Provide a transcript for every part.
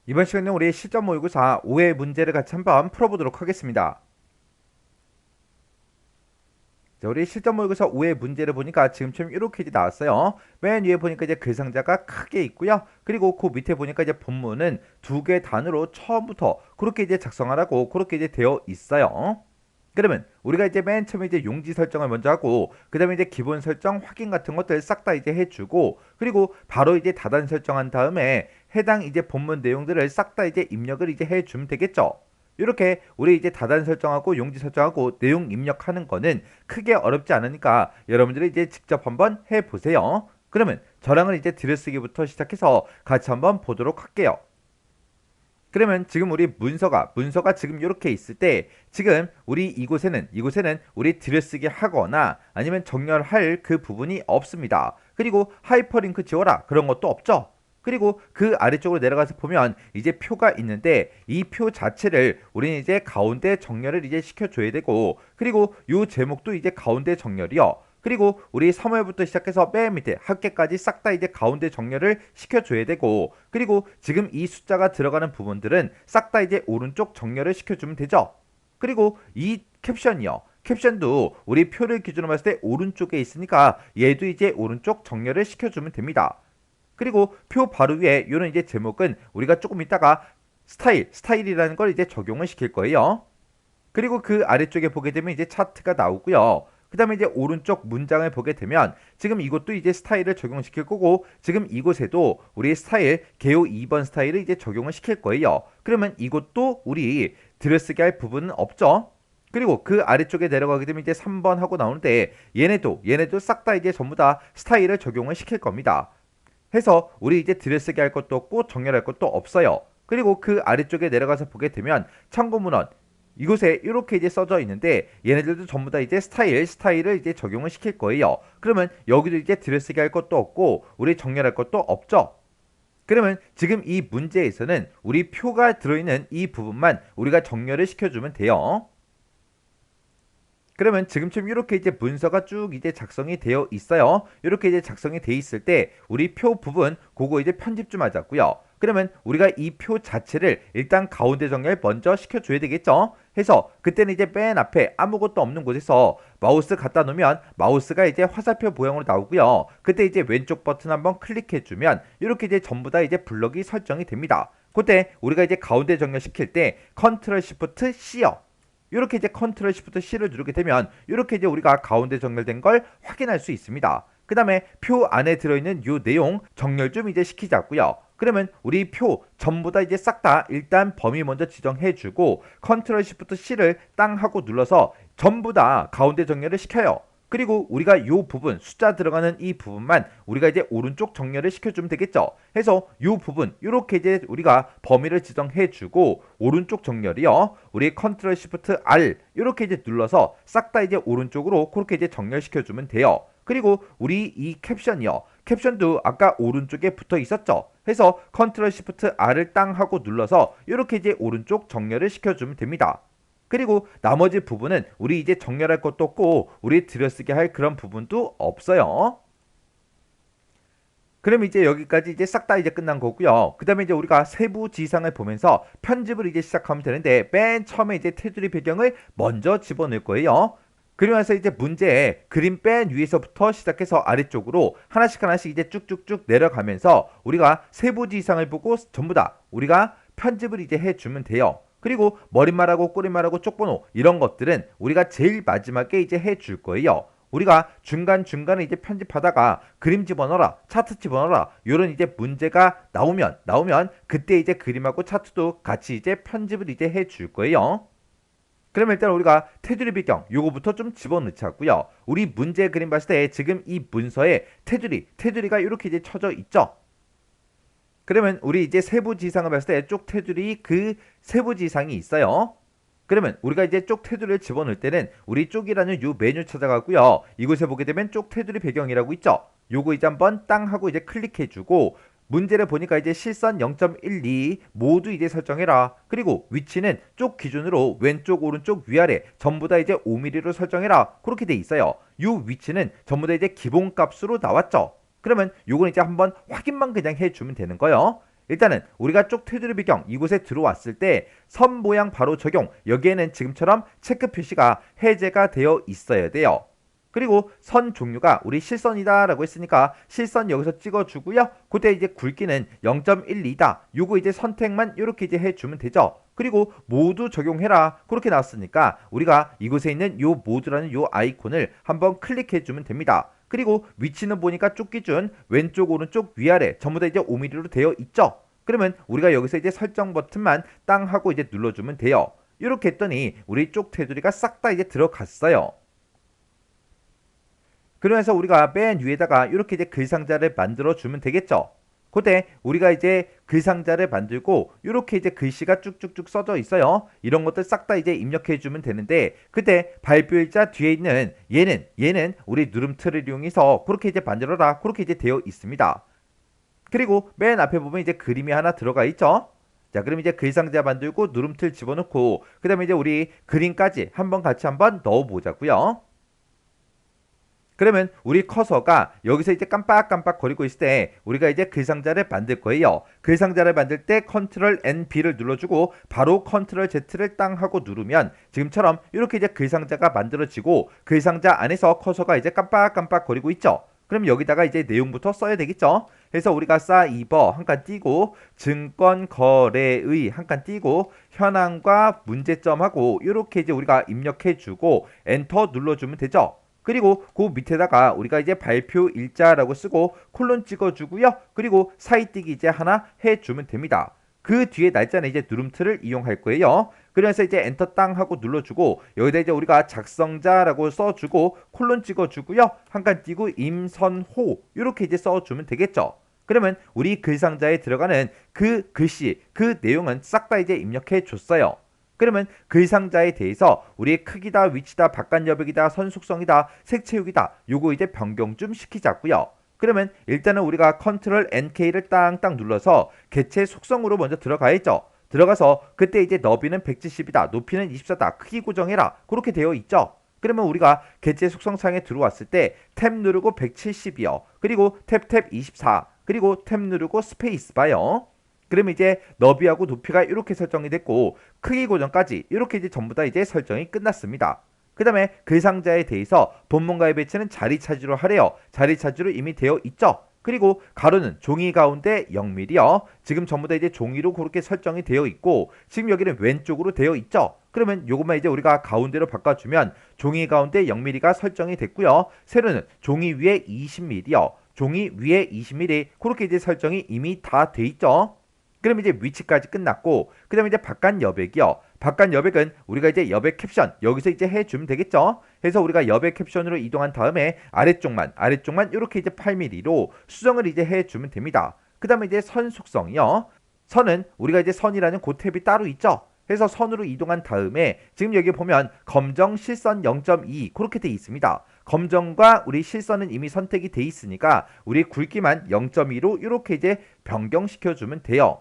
이번 시간에는 우리 실전 모의고사 5회 문제를 같이 한번 풀어보도록 하겠습니다. 자, 우리 실전 모의고사 5회 문제를 보니까 지금처럼 이렇게 이제 나왔어요. 맨 위에 보니까 이제 글상자가 크게 있고요. 그리고 그 밑에 보니까 이제 본문은 두 개 단어로 처음부터 그렇게 이제 작성하라고 그렇게 이제 되어 있어요. 그러면 우리가 이제 맨 처음에 이제 용지 설정을 먼저 하고 그다음에 이제 기본 설정 확인 같은 것들 싹 다 이제 해주고 그리고 바로 이제 다단 설정한 다음에 해당 이제 본문 내용들을 싹 다 이제 입력을 이제 해주면 되겠죠. 이렇게 우리 이제 다단 설정하고 용지 설정하고 내용 입력하는 거는 크게 어렵지 않으니까 여러분들이 이제 직접 한번 해보세요. 그러면 저랑은 이제 들여쓰기부터 시작해서 같이 한번 보도록 할게요. 그러면 지금 우리 문서가 지금 이렇게 있을 때 지금 우리 이곳에는 우리 들여쓰기 하거나 아니면 정렬할 그 부분이 없습니다. 그리고 하이퍼링크 지워라 그런 것도 없죠. 그리고 그 아래쪽으로 내려가서 보면 이제 표가 있는데 이 표 자체를 우리는 이제 가운데 정렬을 이제 시켜줘야 되고 그리고 요 제목도 이제 가운데 정렬이요. 그리고 우리 3월부터 시작해서 맨 밑에 합계까지 싹 다 이제 가운데 정렬을 시켜줘야 되고 그리고 지금 이 숫자가 들어가는 부분들은 싹 다 이제 오른쪽 정렬을 시켜주면 되죠. 그리고 이 캡션이요. 캡션도 우리 표를 기준으로 봤을 때 오른쪽에 있으니까 얘도 이제 오른쪽 정렬을 시켜주면 됩니다. 그리고 표 바로 위에 요런 이제 제목은 우리가 조금 있다가 스타일이라는 걸 이제 적용을 시킬 거예요. 그리고 그 아래쪽에 보게 되면 이제 차트가 나오고요. 그 다음에 이제 오른쪽 문장을 보게 되면 지금 이것도 이제 스타일을 적용시킬 거고 지금 이곳에도 우리 스타일 개요 2번 스타일을 이제 적용을 시킬 거예요. 그러면 이것도 우리 들여쓰기 할 부분은 없죠. 그리고 그 아래쪽에 내려가게 되면 이제 3번 하고 나오는데 얘네도 싹 다 이제 전부 다 스타일을 적용을 시킬 겁니다. 해서 우리 이제 들여쓰기 할 것도 없고 정렬할 것도 없어요. 그리고 그 아래쪽에 내려가서 보게 되면 참고 문헌 이곳에 이렇게 이제 써져 있는데 얘네들도 전부 다 이제 스타일을 이제 적용을 시킬 거예요. 그러면 여기도 이제 들여쓰기 할 것도 없고 우리 정렬할 것도 없죠. 그러면 지금 이 문제에서는 우리 표가 들어있는 이 부분만 우리가 정렬을 시켜주면 돼요. 그러면 지금처럼 이렇게 이제 문서가 쭉 이제 작성이 되어 있어요. 이렇게 이제 작성이 돼 있을 때 우리 표 부분 그거 이제 편집 좀 하자고요. 그러면 우리가 이 표 자체를 일단 가운데 정렬 먼저 시켜줘야 되겠죠. 해서 그때는 이제 맨 앞에 아무것도 없는 곳에서 마우스 갖다 놓으면 마우스가 이제 화살표 모양으로 나오고요. 그때 이제 왼쪽 버튼 한번 클릭해주면 이렇게 이제 전부 다 이제 블럭이 설정이 됩니다. 그때 우리가 이제 가운데 정렬 시킬 때 컨트롤 시프트 C요. 이렇게 이제 컨트롤 시프트 C를 누르게 되면 이렇게 이제 우리가 가운데 정렬된 걸 확인할 수 있습니다. 그 다음에 표 안에 들어있는 요 내용 정렬 좀 이제 시키자고요. 그러면 우리 표 전부 다 이제 싹 다 일단 범위 먼저 지정해주고 컨트롤 시프트 C를 땅 하고 눌러서 전부 다 가운데 정렬을 시켜요. 그리고 우리가 요 부분 숫자 들어가는 이 부분만 우리가 이제 오른쪽 정렬을 시켜주면 되겠죠. 해서 요 부분 이렇게 이제 우리가 범위를 지정해주고 오른쪽 정렬이요. 우리 컨트롤 시프트 R 이렇게 이제 눌러서 싹 다 이제 오른쪽으로 그렇게 이제 정렬시켜주면 돼요. 그리고 우리 이 캡션이요. 캡션도 아까 오른쪽에 붙어 있었죠. 해서 컨트롤 시프트 R을 땅 하고 눌러서 이렇게 이제 오른쪽 정렬을 시켜주면 됩니다. 그리고 나머지 부분은 우리 이제 정렬할 것도 없고 우리 들여쓰기 할 그런 부분도 없어요. 그럼 이제 여기까지 이제 싹 다 이제 끝난 거고요. 그 다음에 이제 우리가 세부 지상을 보면서 편집을 이제 시작하면 되는데 맨 처음에 이제 테두리 배경을 먼저 집어넣을 거예요. 그러면서 이제 문제에 그림 맨 위에서부터 시작해서 아래쪽으로 하나씩 이제 쭉쭉쭉 내려가면서 우리가 세부 지상을 보고 전부 다 우리가 편집을 이제 해주면 돼요. 그리고 머릿말하고 꼬리말하고 쪽번호 이런 것들은 우리가 제일 마지막에 이제 해줄 거예요. 우리가 중간중간에 이제 편집하다가 그림 집어넣어라, 차트 집어넣어라, 요런 이제 문제가 나오면 그때 이제 그림하고 차트도 같이 이제 편집을 이제 해줄 거예요. 그러면 일단 우리가 테두리 배경 요거부터 좀 집어넣자고요. 우리 문제 그림 봤을 때 지금 이 문서에 테두리가 이렇게 이제 쳐져 있죠. 그러면 우리 이제 세부 지상을 봤을 때 쪽 테두리 그 세부 지상이 있어요. 그러면 우리가 이제 쪽 테두리를 집어넣을 때는 우리 쪽이라는 요 메뉴 찾아가고요. 이곳에 보게 되면 쪽 테두리 배경이라고 있죠. 요거 이제 한번 땅 하고 이제 클릭해주고 문제를 보니까 이제 실선 0.12 모두 이제 설정해라. 그리고 위치는 쪽 기준으로 왼쪽 오른쪽 위아래 전부 다 이제 5mm로 설정해라. 그렇게 돼 있어요. 요 위치는 전부 다 이제 기본값으로 나왔죠. 그러면 요건 이제 한번 확인만 그냥 해주면 되는 거예요. 일단은 우리가 쪽 테두리 배경 이곳에 들어왔을 때 선 모양 바로 적용, 여기에는 지금처럼 체크 표시가 해제가 되어 있어야 돼요. 그리고 선 종류가 우리 실선이다 라고 했으니까 실선 여기서 찍어주고요. 그때 이제 굵기는 0.12다. 요거 이제 선택만 이렇게 이제 해주면 되죠. 그리고 모두 적용해라 그렇게 나왔으니까 우리가 이곳에 있는 요 모두라는 요 아이콘을 한번 클릭해주면 됩니다. 그리고 위치는 보니까 쪽 기준 왼쪽 오른쪽 위아래 전부 다 이제 5mm로 되어 있죠. 그러면 우리가 여기서 이제 설정 버튼만 땅 하고 이제 눌러주면 돼요. 이렇게 했더니 우리 쪽 테두리가 싹 다 이제 들어갔어요. 그러면서 우리가 맨 위에다가 이렇게 이제 글상자를 만들어 주면 되겠죠. 그때 우리가 이제 글상자를 만들고 이렇게 이제 글씨가 쭉쭉쭉 써져 있어요. 이런 것들 싹 다 이제 입력해 주면 되는데 그때 발표일자 뒤에 있는 얘는 우리 누름틀을 이용해서 그렇게 이제 만들어라 그렇게 이제 되어 있습니다. 그리고 맨 앞에 보면 이제 그림이 하나 들어가 있죠. 자, 그럼 이제 글상자 만들고 누름틀 집어넣고 그 다음에 이제 우리 그림까지 한번 같이 한번 넣어 보자고요. 그러면 우리 커서가 여기서 이제 깜빡깜빡 거리고 있을 때 우리가 이제 글상자를 만들 거예요. 글상자를 만들 때 컨트롤 N-B를 눌러주고 바로 컨트롤 Z를 땅 하고 누르면 지금처럼 이렇게 이제 글상자가 만들어지고 글상자 안에서 커서가 이제 깜빡깜빡 거리고 있죠. 그럼 여기다가 이제 내용부터 써야 되겠죠. 그래서 우리가 사이버 한 칸 띄고 증권거래의 한 칸 띄고 현황과 문제점하고 이렇게 이제 우리가 입력해주고 엔터 눌러주면 되죠. 그리고 그 밑에다가 우리가 이제 발표 일자라고 쓰고 콜론 찍어주고요. 그리고 사이띄기 이제 하나 해주면 됩니다. 그 뒤에 날짜는 이제 누름틀을 이용할 거예요. 그래서 이제 엔터 땅 하고 눌러주고 여기다 이제 우리가 작성자라고 써주고 콜론 찍어주고요. 한 칸 띄고 임선호 이렇게 이제 써주면 되겠죠. 그러면 우리 글상자에 들어가는 그 글씨, 그 내용은 싹 다 이제 입력해 줬어요. 그러면 글상자에 대해서 우리의 크기다, 위치다, 바깥 여백이다, 선 속성이다, 색 채우기다 요거 이제 변경 좀 시키자고요. 그러면 일단은 우리가 컨트롤 NK를 땅땅 눌러서 개체 속성으로 먼저 들어가야죠. 들어가서 그때 이제 너비는 170이다, 높이는 24다, 크기 고정해라 그렇게 되어 있죠. 그러면 우리가 개체 속성창에 들어왔을 때 탭 누르고 170이요. 그리고 탭 24, 그리고 탭 누르고 스페이스 바요. 그러면 이제 너비하고 높이가 이렇게 설정이 됐고 크기 고정까지 이렇게 이제 전부 다 이제 설정이 끝났습니다. 그 다음에 글상자에 대해서 본문과의 배치는 자리 차지로 하래요. 자리 차지로 이미 되어 있죠. 그리고 가로는 종이 가운데 0mm요. 지금 전부 다 이제 종이로 그렇게 설정이 되어 있고 지금 여기는 왼쪽으로 되어 있죠. 그러면 요것만 이제 우리가 가운데로 바꿔주면 종이 가운데 0mm가 설정이 됐고요. 세로는 종이 위에 20mm요. 종이 위에 20mm 그렇게 이제 설정이 이미 다 돼 있죠. 그럼 이제 위치까지 끝났고 그 다음에 이제 바깥 여백이요. 바깥 여백은 우리가 이제 여백 캡션 여기서 이제 해주면 되겠죠. 그래서 우리가 여백 캡션으로 이동한 다음에 아래쪽만 이렇게 이제 8mm로 수정을 이제 해주면 됩니다. 그 다음에 이제 선 속성이요. 선은 우리가 이제 선이라는 그 탭이 따로 있죠. 그래서 선으로 이동한 다음에 지금 여기 보면 검정 실선 0.2 그렇게 돼 있습니다. 검정과 우리 실선은 이미 선택이 돼 있으니까 우리 굵기만 0.2로 이렇게 이제 변경시켜 주면 돼요.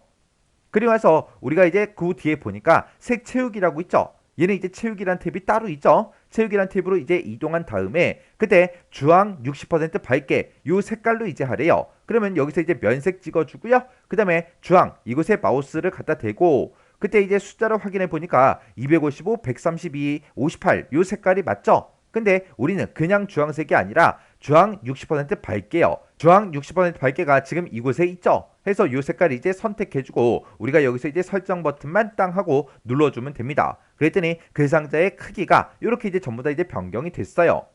그리고 나서 우리가 이제 그 뒤에 보니까 색 채우기라고 있죠. 얘는 이제 채우기란 탭이 따로 있죠. 채우기란 탭으로 이제 이동한 다음에 그때 주황 60% 밝게 요 색깔로 이제 하래요. 그러면 여기서 이제 면색 찍어주고요. 그 다음에 주황 이곳에 마우스를 갖다 대고 그때 이제 숫자를 확인해 보니까 255, 132, 58 요 색깔이 맞죠? 근데 우리는 그냥 주황색이 아니라 주황 60% 밝게요. 주황 60% 밝게가 지금 이곳에 있죠. 해서 이 색깔을 이제 선택해주고 우리가 여기서 이제 설정 버튼만 땅 하고 눌러주면 됩니다. 그랬더니 글상자의 크기가 이렇게 이제 전부 다 이제 변경이 됐어요.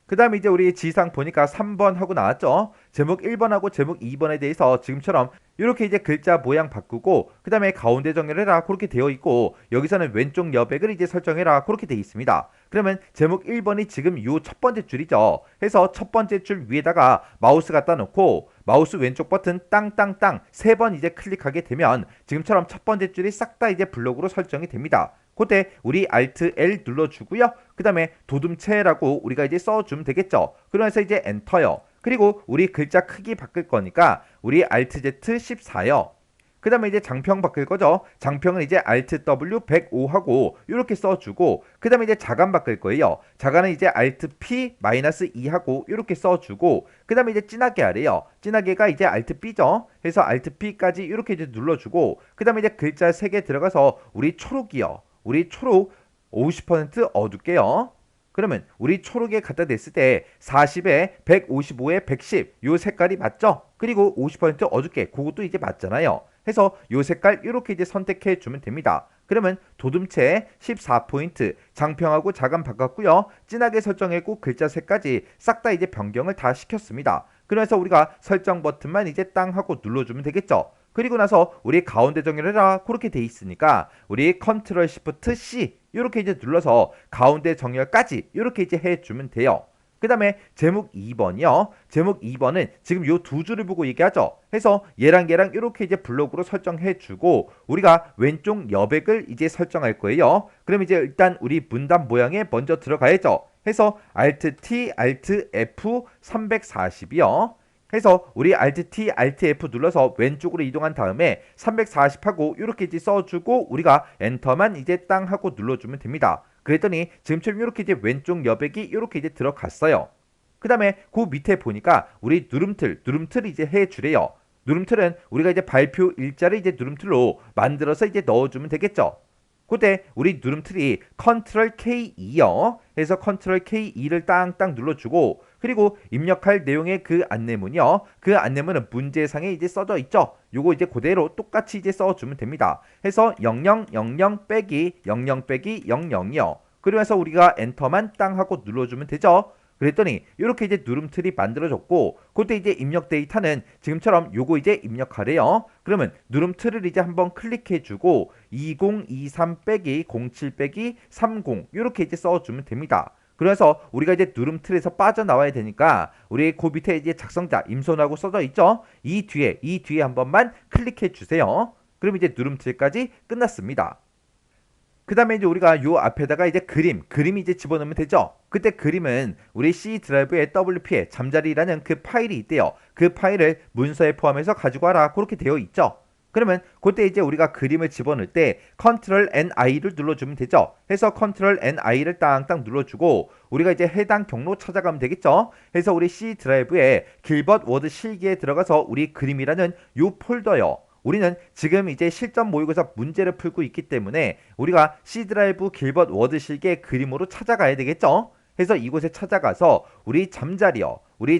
그 다음에 이제 우리 지상 보니까 3번 하고 나왔죠. 제목 1번하고 제목 2번에 대해서 지금처럼 이렇게 이제 글자 모양 바꾸고 그 다음에 가운데 정렬해라 그렇게 되어 있고 여기서는 왼쪽 여백을 이제 설정해라 그렇게 되어 있습니다. 그러면 제목 1번이 지금 요 첫 번째 줄이죠. 해서 첫 번째 줄 위에다가 마우스 갖다 놓고 마우스 왼쪽 버튼 땅땅땅 3번 이제 클릭하게 되면 지금처럼 첫 번째 줄이 싹 다 이제 블록으로 설정이 됩니다. 그때 우리 Alt L 눌러주고요. 그 다음에 도둠체라고 우리가 이제 써주면 되겠죠. 그러면서 이제 엔터요. 그리고 우리 글자 크기 바꿀 거니까 우리 Alt Z 14요. 그 다음에 이제 장평 바뀔 거죠. 장평은 이제 Alt W 105 하고 이렇게 써주고, 그 다음에 이제 자간 바뀔 거예요. 자간은 이제 Alt P -2 하고 이렇게 써주고, 그 다음에 이제 진하게 아래요. 진하게가 이제 Alt B죠. 해서 Alt P까지 이렇게 이제 눌러주고, 그 다음에 이제 글자 3개 들어가서 우리 초록이요. 우리 초록 50% 어둡게요. 그러면 우리 초록에 갖다 댔을 때 40에 155에 110 요 색깔이 맞죠? 그리고 50% 어둡게 그것도 이제 맞잖아요. 해서 요 색깔 이렇게 이제 선택해 주면 됩니다. 그러면 도둠체 14포인트 장평하고 자간 바꿨고요. 진하게 설정했고 글자 색까지 싹 다 이제 변경을 다 시켰습니다. 그래서 우리가 설정 버튼만 이제 땅 하고 눌러주면 되겠죠. 그리고 나서 우리 가운데 정의를 해라 그렇게 돼 있으니까 우리 컨트롤 시프트 C 이렇게 이제 눌러서 가운데 정렬까지 이렇게 이제 해주면 돼요. 그 다음에 제목 2번이요. 제목 2번은 지금 요 두 줄을 보고 얘기하죠. 해서 얘랑 이렇게 이제 블록으로 설정해주고 우리가 왼쪽 여백을 이제 설정할 거예요. 그럼 이제 일단 우리 문단 모양에 먼저 들어가야죠. 해서 Alt T, Alt F 340이요. 해서 우리 Alt T, Alt F 눌러서 왼쪽으로 이동한 다음에 340하고 이렇게 이제 써주고 우리가 엔터만 이제 땅 하고 눌러주면 됩니다. 그랬더니 지금처럼 이렇게 이제 왼쪽 여백이 이렇게 이제 들어갔어요. 그 다음에 그 밑에 보니까 우리 누름틀 이제 해주래요. 누름틀은 우리가 이제 발표 일자를 이제 누름틀로 만들어서 이제 넣어주면 되겠죠. 그때 우리 누름틀이 컨트롤 K2요. 해서 컨트롤 K2를 땅땅 눌러주고 그리고 입력할 내용의 그 안내문이요. 그 안내문은 문제상에 이제 써져 있죠. 요거 이제 그대로 똑같이 이제 써주면 됩니다. 해서 0000 빼기 00 빼기 00이요. 그러면서 우리가 엔터만 땅 하고 눌러주면 되죠. 그랬더니 이렇게 이제 누름틀이 만들어졌고 그때 이제 입력 데이터는 지금처럼 요거 이제 입력하래요. 그러면 누름틀을 이제 한번 클릭해주고 2023 빼기 07 빼기 30 이렇게 이제 써주면 됩니다. 그래서 우리가 이제 누름틀에서 빠져나와야 되니까 우리 그 밑에 이제 작성자 임선하고 써져 있죠. 이 뒤에 한 번만 클릭해 주세요. 그럼 이제 누름틀까지 끝났습니다. 그 다음에 이제 우리가 요 앞에다가 이제 그림이 이제 집어넣으면 되죠. 그때 그림은 우리 C 드라이브에 WP에 잠자리라는 그 파일이 있대요. 그 파일을 문서에 포함해서 가지고 와라 그렇게 되어 있죠. 그러면 그때 이제 우리가 그림을 집어넣을 때 컨트롤 NI를 눌러주면 되죠. 해서 컨트롤 NI를 땅땅 눌러주고 우리가 이제 해당 경로 찾아가면 되겠죠. 해서 우리 C 드라이브에 길벗 워드 실기에 들어가서 우리 그림이라는 요 폴더요. 우리는 지금 이제 실전 모의고사 문제를 풀고 있기 때문에 우리가 C 드라이브 길벗 워드 실기의 그림으로 찾아가야 되겠죠. 해서 이곳에 찾아가서 우리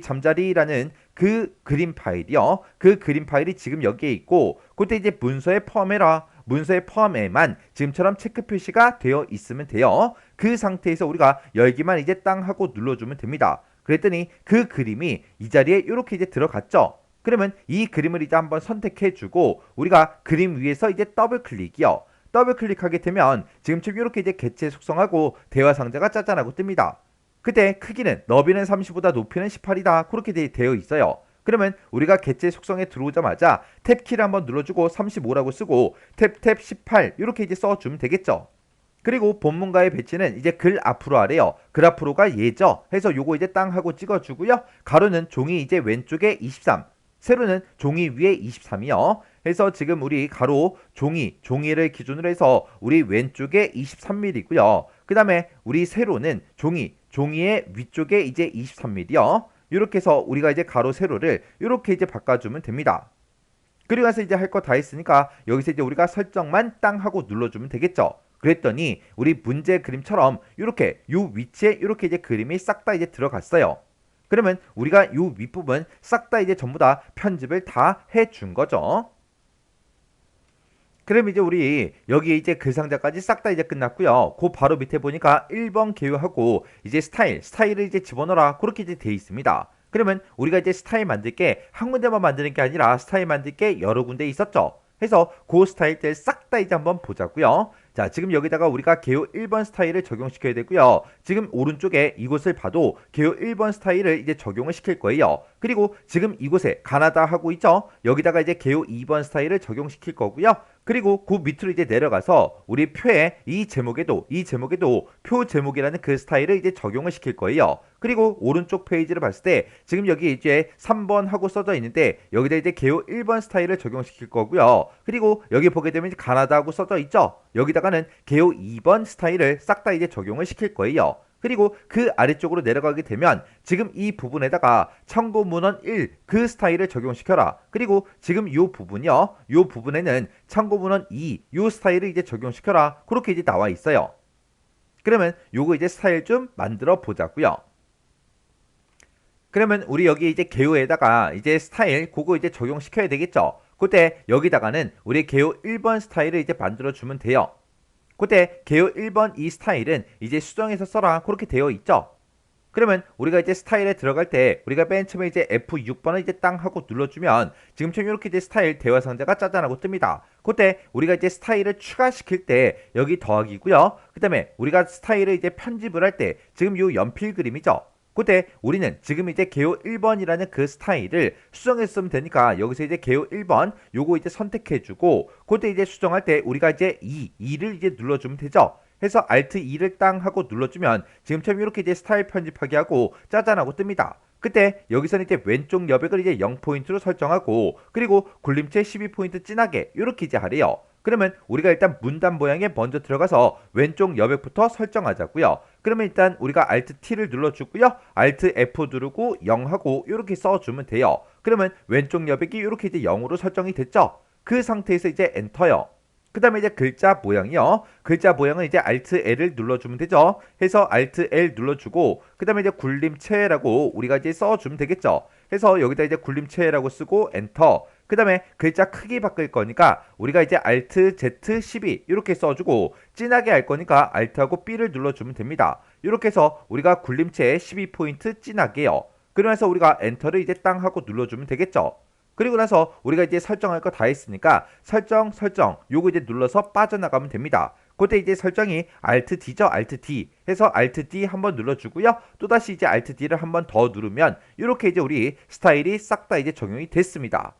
잠자리라는 그 그림 파일이요. 그 그림 파일이 지금 여기에 있고 그때 이제 문서에 포함해라. 문서에 포함에만 지금처럼 체크 표시가 되어 있으면 돼요. 그 상태에서 우리가 열기만 이제 땅 하고 눌러주면 됩니다. 그랬더니 그 그림이 이 자리에 이렇게 이제 들어갔죠. 그러면 이 그림을 이제 한번 선택해주고 우리가 그림 위에서 이제 더블 클릭이요. 더블 클릭하게 되면 지금처럼 이렇게 이제 개체 속성하고 대화 상자가 짜잔하고 뜹니다. 그때 크기는 너비는 30보다 높이는 18이다 그렇게 되어 있어요. 그러면 우리가 개체 속성에 들어오자마자 탭키를 한번 눌러주고 35라고 쓰고 탭 18 이렇게 이제 써주면 되겠죠. 그리고 본문과의 배치는 이제 글 앞으로 아래요. 글 앞으로가 예죠. 해서 요거 이제 땅 하고 찍어주고요. 가로는 종이 이제 왼쪽에 23 세로는 종이 위에 23이요. 해서 지금 우리 가로 종이를 기준으로 해서 우리 왼쪽에 23mm고요. 그 다음에 우리 세로는 종이의 위쪽에 이제 23mm요. 이렇게 해서 우리가 이제 가로 세로를 이렇게 이제 바꿔주면 됩니다. 그리고 나서 이제 할 거 다 했으니까 여기서 이제 우리가 설정만 땅 하고 눌러주면 되겠죠. 그랬더니 우리 문제 그림처럼 이렇게 요 위치에 이렇게 이제 그림이 싹 다 이제 들어갔어요. 그러면 우리가 요 윗부분 싹 다 이제 전부 다 편집을 다 해준 거죠. 그럼 이제 우리 여기 이제 글 상자까지 싹 다 이제 끝났고요. 그 바로 밑에 보니까 1번 개요하고 이제 스타일을 이제 집어넣어라 그렇게 이제 돼 있습니다. 그러면 우리가 이제 스타일 만들 게 한 군데만 만드는 게 아니라 스타일 만들 게 여러 군데 있었죠. 해서 그 스타일들 싹 다 이제 한번 보자고요. 자, 지금 여기다가 우리가 개요 1번 스타일을 적용시켜야 되고요. 지금 오른쪽에 이곳을 봐도 개요 1번 스타일을 이제 적용을 시킬 거예요. 그리고 지금 이곳에 가나다 하고 있죠. 여기다가 이제 개요 2번 스타일을 적용시킬 거고요. 그리고 그 밑으로 이제 내려가서 우리 표에 이 제목에도 표 제목이라는 그 스타일을 이제 적용을 시킬 거예요. 그리고 오른쪽 페이지를 봤을 때 지금 여기 이제 3번 하고 써져 있는데 여기다 이제 개요 1번 스타일을 적용시킬 거고요. 그리고 여기 보게 되면 이제 가나다 하고 써져 있죠. 여기다가는 개요 2번 스타일을 싹 다 이제 적용을 시킬 거예요. 그리고 그 아래쪽으로 내려가게 되면 지금 이 부분에다가 참고 문헌 1 그 스타일을 적용시켜라. 그리고 지금 요 부분이요. 요 부분에는 참고 문헌 2 요 스타일을 이제 적용시켜라. 그렇게 이제 나와 있어요. 그러면 요거 이제 스타일 좀 만들어 보자고요. 그러면 우리 여기 이제 개요에다가 이제 스타일 그거 이제 적용시켜야 되겠죠. 그때 여기다가는 우리 개요 1번 스타일을 이제 만들어 주면 돼요. 그때 개요 1번 이 스타일은 이제 수정해서 써라 그렇게 되어 있죠. 그러면 우리가 이제 스타일에 들어갈 때 우리가 맨 처음에 이제 F6번을 이제 땅 하고 눌러주면 지금처럼 이렇게 이제 스타일 대화 상자가 짜잔하고 뜹니다. 그때 우리가 이제 스타일을 추가시킬 때 여기 더하기고요. 그 다음에 우리가 스타일을 이제 편집을 할 때 지금 요 연필 그림이죠. 그때 우리는 지금 이제 개요 1번이라는 그 스타일을 수정했으면 되니까 여기서 이제 개요 1번 요거 이제 선택해주고 그때 이제 수정할 때 우리가 이제 2를 이제 눌러주면 되죠. 해서 Alt 2를 땅 하고 눌러주면 지금처럼 이렇게 이제 스타일 편집하기 하고 짜잔하고 뜹니다. 그때 여기서는 이제 왼쪽 여백을 이제 0포인트로 설정하고 그리고 굴림체 12포인트 진하게 이렇게 이제 하래요. 그러면 우리가 일단 문단 모양에 먼저 들어가서 왼쪽 여백부터 설정하자고요. 그러면 일단 우리가 Alt T를 눌러주고요. Alt F 누르고 0하고 이렇게 써주면 돼요. 그러면 왼쪽 여백이 이렇게 이제 0으로 설정이 됐죠. 그 상태에서 이제 엔터요. 그 다음에 이제 글자 모양이요. 글자 모양은 이제 Alt L을 눌러주면 되죠. 해서 Alt L 눌러주고 그 다음에 이제 굴림체라고 우리가 이제 써주면 되겠죠. 해서 여기다 이제 굴림체라고 쓰고 엔터. 그 다음에 글자 크기 바꿀 거니까 우리가 이제 Alt Z 12 이렇게 써주고 진하게 할 거니까 Alt하고 B를 눌러주면 됩니다. 이렇게 해서 우리가 굴림체 12포인트 진하게요. 그러면서 우리가 엔터를 이제 땅 하고 눌러주면 되겠죠. 그리고 나서 우리가 이제 설정할 거 다 했으니까 설정 요거 이제 눌러서 빠져나가면 됩니다. 그때 이제 설정이 Alt D죠. Alt D 해서 Alt D 한번 눌러주고요. 또다시 이제 Alt D를 한번 더 누르면 이렇게 이제 우리 스타일이 싹 다 이제 적용이 됐습니다.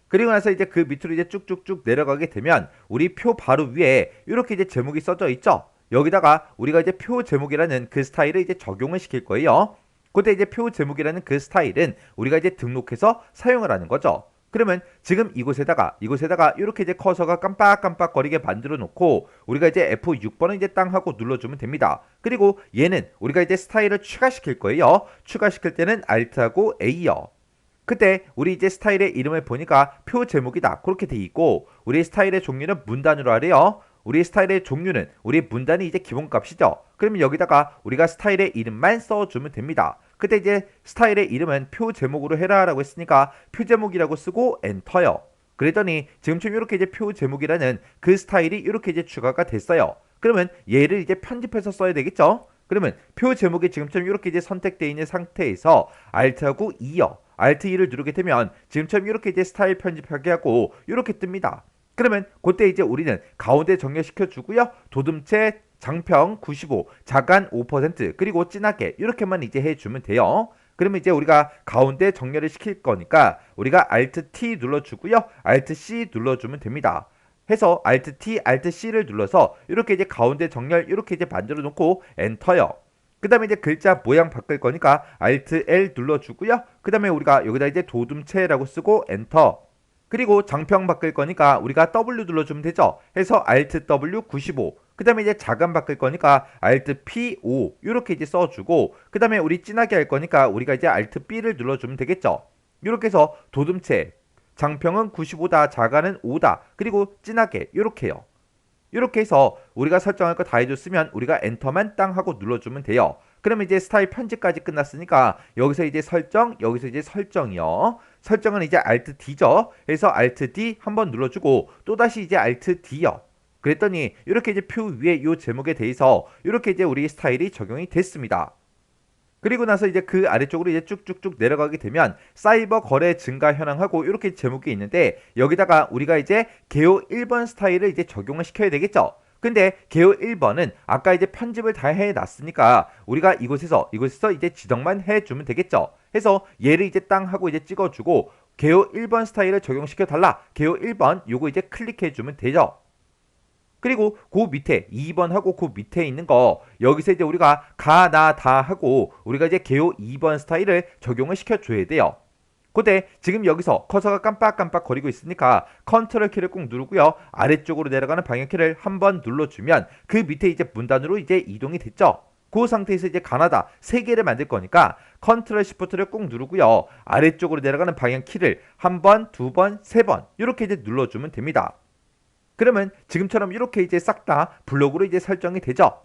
그리고 나서 이제 그 밑으로 이제 쭉쭉쭉 내려가게 되면 우리 표 바로 위에 이렇게 이제 제목이 써져 있죠. 여기다가 우리가 이제 표 제목이라는 그 스타일을 이제 적용을 시킬 거예요. 그때 이제 표 제목이라는 그 스타일은 우리가 이제 등록해서 사용을 하는 거죠. 그러면 지금 이곳에다가 이렇게 이제 커서가 깜빡깜빡거리게 만들어 놓고 우리가 이제 F6번을 이제 땅 하고 눌러주면 됩니다. 그리고 얘는 우리가 이제 스타일을 추가시킬 거예요. 추가시킬 때는 Alt하고 A요. 그때 우리 이제 스타일의 이름을 보니까 표 제목이다 그렇게 돼 있고 우리 스타일의 종류는 문단으로 하래요. 우리 스타일의 종류는 우리 문단이 이제 기본값이죠. 그러면 여기다가 우리가 스타일의 이름만 써주면 됩니다. 그때 이제 스타일의 이름은 표 제목으로 해라 라고 했으니까 표 제목이라고 쓰고 엔터요. 그랬더니 지금처럼 이렇게 이제 표 제목이라는 그 스타일이 이렇게 이제 추가가 됐어요. 그러면 얘를 이제 편집해서 써야 되겠죠. 그러면 표 제목이 지금처럼 이렇게 이제 선택되어 있는 상태에서 Alt하고 2요. Alt 2를 누르게 되면 지금처럼 이렇게 이제 스타일 편집하게 하고 이렇게 뜹니다. 그러면 그때 이제 우리는 가운데 정렬시켜 주고요. 도둠체 장평 95, 자간 5% 그리고 진하게 이렇게만 이제 해주면 돼요. 그러면 이제 우리가 가운데 정렬을 시킬 거니까 우리가 Alt T 눌러주고요. Alt C 눌러주면 됩니다. 해서 Alt T, Alt C를 눌러서 이렇게 이제 가운데 정렬 이렇게 이제 만들어 놓고 엔터요. 그 다음에 이제 글자 모양 바꿀 거니까 Alt L 눌러주고요. 그 다음에 우리가 여기다 이제 도둠체라고 쓰고 엔터. 그리고 장평 바꿀 거니까 우리가 W 눌러주면 되죠. 해서 Alt W 95. 그 다음에 이제 자간 바꿀 거니까 Alt P 5 이렇게 이제 써주고 그 다음에 우리 진하게 할 거니까 우리가 이제 Alt B를 눌러주면 되겠죠. 이렇게 해서 도둠체 장평은 95다, 자간은 5다, 그리고 진하게 이렇게요. 이렇게 해서 우리가 설정할 거 다 해줬으면 우리가 엔터만 땅 하고 눌러주면 돼요. 그러면 이제 스타일 편집까지 끝났으니까 여기서 이제 설정, 여기서 이제 설정이요. 설정은 이제 Alt D죠. 그래서 Alt D 한번 눌러주고 또다시 이제 Alt D요. 그랬더니 이렇게 이제 표 위에 이 제목에 대해서 이렇게 이제 우리 스타일이 적용이 됐습니다. 그리고 나서 이제 그 아래쪽으로 이제 쭉쭉쭉 내려가게 되면 사이버 거래 증가 현황하고 이렇게 제목이 있는데 여기다가 우리가 이제 개요 1번 스타일을 이제 적용을 시켜야 되겠죠. 근데 개요 1번은 아까 이제 편집을 다 해놨으니까 우리가 이곳에서 이제 지정만 해주면 되겠죠. 해서 얘를 이제 땅 하고 이제 찍어주고 개요 1번 스타일을 적용시켜 달라. 개요 1번 요거 이제 클릭해 주면 되죠. 그리고 그 밑에 2번하고 그 밑에 있는 거 여기서 이제 우리가 가, 나, 다 하고 우리가 이제 개요 2번 스타일을 적용을 시켜줘야 돼요. 그때 지금 여기서 커서가 깜빡깜빡 거리고 있으니까 컨트롤 키를 꾹 누르고요. 아래쪽으로 내려가는 방향키를 한번 눌러주면 그 밑에 이제 문단으로 이제 이동이 됐죠. 그 상태에서 이제 가나다 3개를 만들 거니까 컨트롤 시프트를 꾹 누르고요. 아래쪽으로 내려가는 방향키를 한 번, 2번, 3번 이렇게 이제 눌러주면 됩니다. 그러면 지금처럼 이렇게 이제 싹 다 블록으로 이제 설정이 되죠.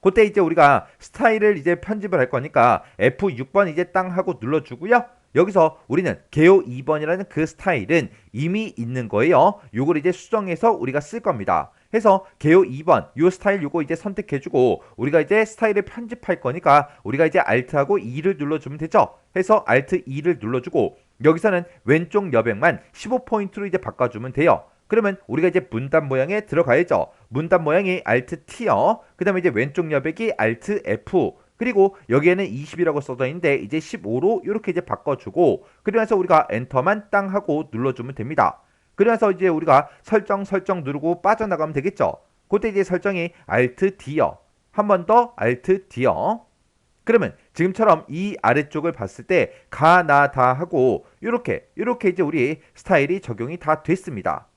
그때 이제 우리가 스타일을 이제 편집을 할 거니까 F6번 이제 땅 하고 눌러주고요. 여기서 우리는 개요 2번이라는 그 스타일은 이미 있는 거예요. 요걸 이제 수정해서 우리가 쓸 겁니다. 해서 개요 2번 요 스타일 요거 이제 선택해주고 우리가 이제 스타일을 편집할 거니까 우리가 이제 Alt하고 2를 눌러주면 되죠. 해서 Alt 2를 눌러주고 여기서는 왼쪽 여백만 15포인트로 이제 바꿔주면 돼요. 그러면 우리가 이제 문단 모양에 들어가야죠. 문단 모양이 Alt T요. 그 다음에 이제 왼쪽 여백이 Alt F. 그리고 여기에는 20이라고 써져 있는데 이제 15로 이렇게 이제 바꿔주고 그러면서 우리가 엔터만 땅 하고 눌러주면 됩니다. 그러면서 이제 우리가 설정 누르고 빠져나가면 되겠죠. 그때 이제 설정이 Alt D요. 한 번 더 Alt D요. 그러면 지금처럼 이 아래쪽을 봤을 때 가, 나, 다 하고 이렇게 이제 우리 스타일이 적용이 다 됐습니다.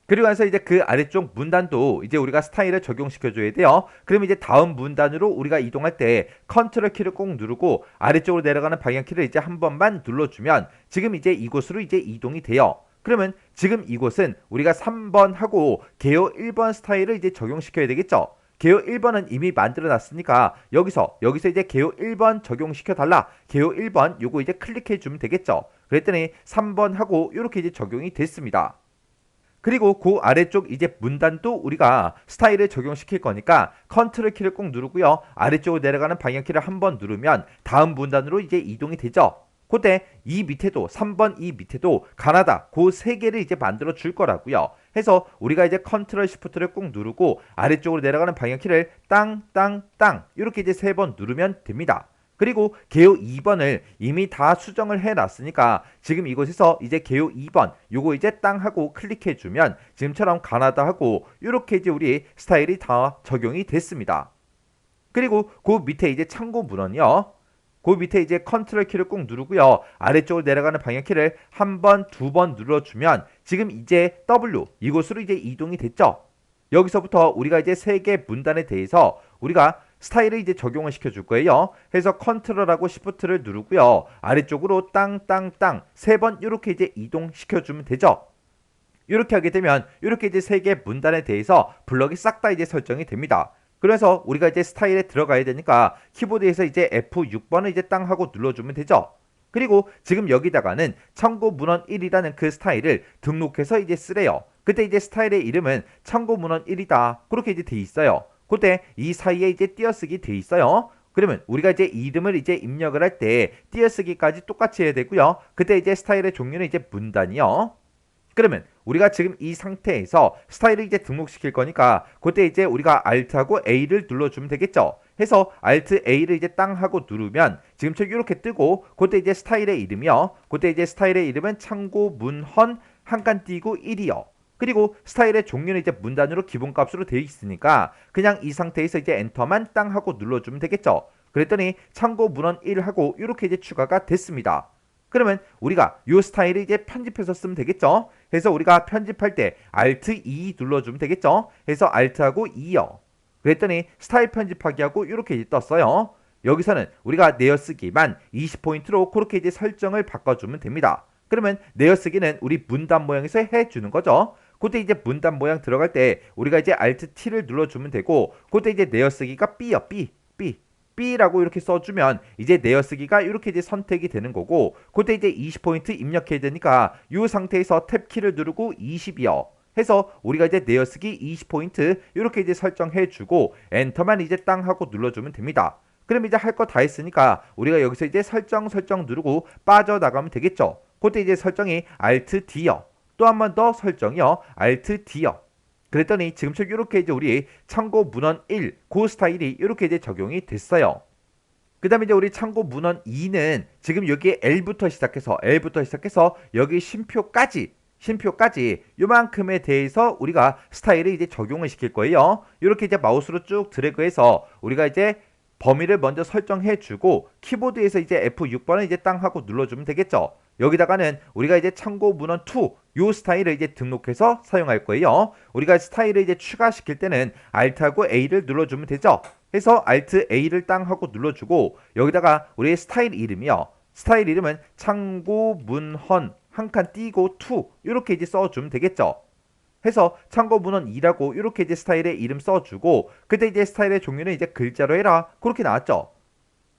그리고 나서 이제 그 아래쪽 문단도 이제 우리가 스타일을 적용시켜 줘야 돼요. 그럼 이제 다음 문단으로 우리가 이동할 때 컨트롤 키를 꼭 누르고 아래쪽으로 내려가는 방향 키를 이제 한 번만 눌러주면 지금 이제 이곳으로 이제 이동이 돼요. 그러면 지금 이곳은 우리가 3번 하고 개요 1번 스타일을 이제 적용시켜야 되겠죠. 개요 1번은 이미 만들어 놨으니까 여기서 이제 개요 1번 적용시켜 달라. 개요 1번 요거 이제 클릭해 주면 되겠죠. 그랬더니 3번 하고 이렇게 이제 적용이 됐습니다. 그리고 그 아래쪽 이제 문단도 우리가 스타일을 적용시킬 거니까 컨트롤 키를 꼭 누르고요. 아래쪽으로 내려가는 방향키를 한번 누르면 다음 문단으로 이제 이동이 되죠. 그때 이 밑에도 3번 이 밑에도 가나다 그 3개를 이제 만들어 줄 거라고요. 해서 우리가 이제 컨트롤 시프트를 꼭 누르고 아래쪽으로 내려가는 방향키를 땅 이렇게 이제 3번 누르면 됩니다. 그리고 개요 2번을 이미 다 수정을 해놨으니까 지금 이곳에서 이제 개요 2번 요거 이제 땅 하고 클릭해 주면 지금처럼 가나다 하고 이렇게 이제 우리 스타일이 다 적용이 됐습니다. 그리고 그 밑에 이제 참고 문헌이요. 그 밑에 이제 컨트롤 키를 꼭 누르고요. 아래쪽으로 내려가는 방향 키를 한 번, 2번 눌러주면 지금 이제 W 이곳으로 이제 이동이 됐죠. 여기서부터 우리가 이제 3개 문단에 대해서 우리가 스타일을 이제 적용을 시켜줄 거예요. 해서 컨트롤하고 시프트를 누르고요. 아래쪽으로 땅 3번 이렇게 이제 이동시켜주면 되죠. 이렇게 하게 되면 이렇게 이제 3개 문단에 대해서 블럭이 싹 다 이제 설정이 됩니다. 그래서 우리가 이제 스타일에 들어가야 되니까 키보드에서 이제 F6번을 이제 땅 하고 눌러주면 되죠. 그리고 지금 여기다가는 참고 문헌 1이라는 그 스타일을 등록해서 이제 쓰래요. 그때 이제 스타일의 이름은 참고 문헌 1이다. 그렇게 이제 돼 있어요. 그때 이 사이에 이제 띄어쓰기 돼 있어요. 그러면 우리가 이제 이름을 이제 입력을 할 때 띄어쓰기까지 똑같이 해야 되고요. 그때 이제 스타일의 종류는 이제 문단이요. 그러면 우리가 지금 이 상태에서 스타일을 이제 등록시킬 거니까 그때 이제 우리가 Alt하고 A를 눌러주면 되겠죠. 해서 Alt A를 이제 땅 하고 누르면 지금처럼 이렇게 뜨고 그때 이제 스타일의 이름이요. 그때 이제 스타일의 이름은 참고 문헌 한 칸 띄고 1이요. 그리고 스타일의 종류는 이제 문단으로 기본값으로 되어 있으니까 그냥 이 상태에서 이제 엔터만 땅 하고 눌러주면 되겠죠. 그랬더니 참고 문헌 1하고 이렇게 이제 추가가 됐습니다. 그러면 우리가 이 스타일을 이제 편집해서 쓰면 되겠죠. 해서 우리가 편집할 때 Alt 2 눌러주면 되겠죠. 해서 Alt하고 2요. 그랬더니 스타일 편집하기 하고 이렇게 이제 떴어요. 여기서는 우리가 내어쓰기만 20포인트로 그렇게 이제 설정을 바꿔주면 됩니다. 그러면 내어쓰기는 우리 문단 모양에서 해주는 거죠. 그때 이제 문단 모양 들어갈 때 우리가 이제 Alt T를 눌러주면 되고 그때 이제 내어쓰기가 B요. B라고 이렇게 써주면 이제 내어쓰기가 이렇게 이제 선택이 되는 거고 그때 이제 20포인트 입력해야 되니까 이 상태에서 탭 키를 누르고 20이요. 해서 우리가 이제 내어쓰기 20포인트 이렇게 이제 설정해주고 엔터만 이제 땅 하고 눌러주면 됩니다. 그럼 이제 할 거 다 했으니까 우리가 여기서 이제 설정 누르고 빠져나가면 되겠죠. 그때 이제 설정이 Alt D요. 또 한 번 더 설정이요. Alt D요. 그랬더니 지금처럼 이렇게 이제 우리 참고 문헌 1, 그 스타일이 이렇게 이제 적용이 됐어요. 그 다음에 이제 우리 참고 문헌 2는 지금 여기에 L부터 시작해서 여기 쉼표까지 요만큼에 대해서 우리가 스타일을 이제 적용을 시킬 거예요. 이렇게 이제 마우스로 쭉 드래그해서 우리가 이제 범위를 먼저 설정해 주고 키보드에서 이제 F6번을 이제 땅 하고 눌러주면 되겠죠. 여기다가는 우리가 이제 참고 문헌 2 요 스타일을 이제 등록해서 사용할 거예요. 우리가 스타일을 이제 추가시킬 때는 Alt하고 A를 눌러주면 되죠. 해서 Alt A를 땅 하고 눌러주고 여기다가 우리의 스타일 이름이요. 스타일 이름은 참고 문헌 한 칸 띄고 2 이렇게 이제 써주면 되겠죠. 해서 참고 문헌 2라고 이렇게 이제 스타일의 이름 써주고 그때 이제 스타일의 종류는 이제 글자로 해라 그렇게 나왔죠.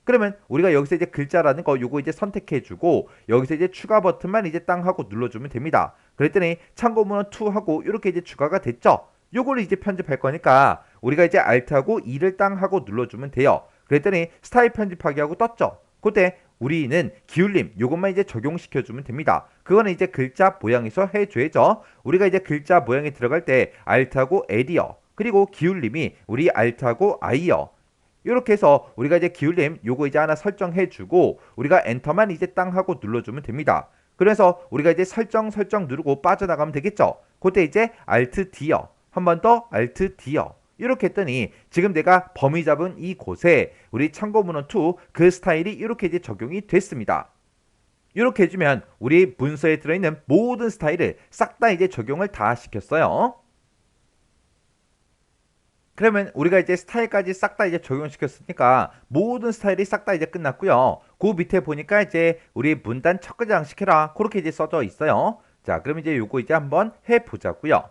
그러면 우리가 여기서 이제 글자라는 거 요거 이제 선택해주고 여기서 이제 추가 버튼만 이제 땅 하고 눌러주면 됩니다. 그랬더니 참고 문헌 2 하고 이렇게 이제 추가가 됐죠. 요거를 이제 편집할 거니까 우리가 이제 Alt하고 2를 땅 하고 눌러주면 돼요. 그랬더니 스타일 편집하기 하고 떴죠. 그때 우리는 기울림 요것만 이제 적용시켜주면 됩니다. 그거는 이제 글자 모양에서 해줘야죠. 우리가 이제 글자 모양에 들어갈 때 Alt하고 L이요. 그리고 기울림이 우리 Alt하고 I요. 이렇게 해서 우리가 이제 기울림 요거 이제 하나 설정해주고 우리가 엔터만 이제 땅 하고 눌러주면 됩니다. 그래서 우리가 이제 설정 누르고 빠져나가면 되겠죠. 그때 이제 Alt D요. 한 번 더 Alt D요. 이렇게 했더니 지금 내가 범위 잡은 이곳에 우리 참고 문헌 2 그 스타일이 이렇게 이제 적용이 됐습니다. 이렇게 해주면 우리 문서에 들어있는 모든 스타일을 싹 다 이제 적용을 다 시켰어요. 그러면 우리가 이제 스타일까지 싹 다 이제 적용시켰으니까 모든 스타일이 싹 다 이제 끝났고요. 그 밑에 보니까 이제 우리 문단 첫 글자 장식해라 그렇게 이제 써져 있어요. 자, 그럼 이제 요거 이제 한번 해보자고요.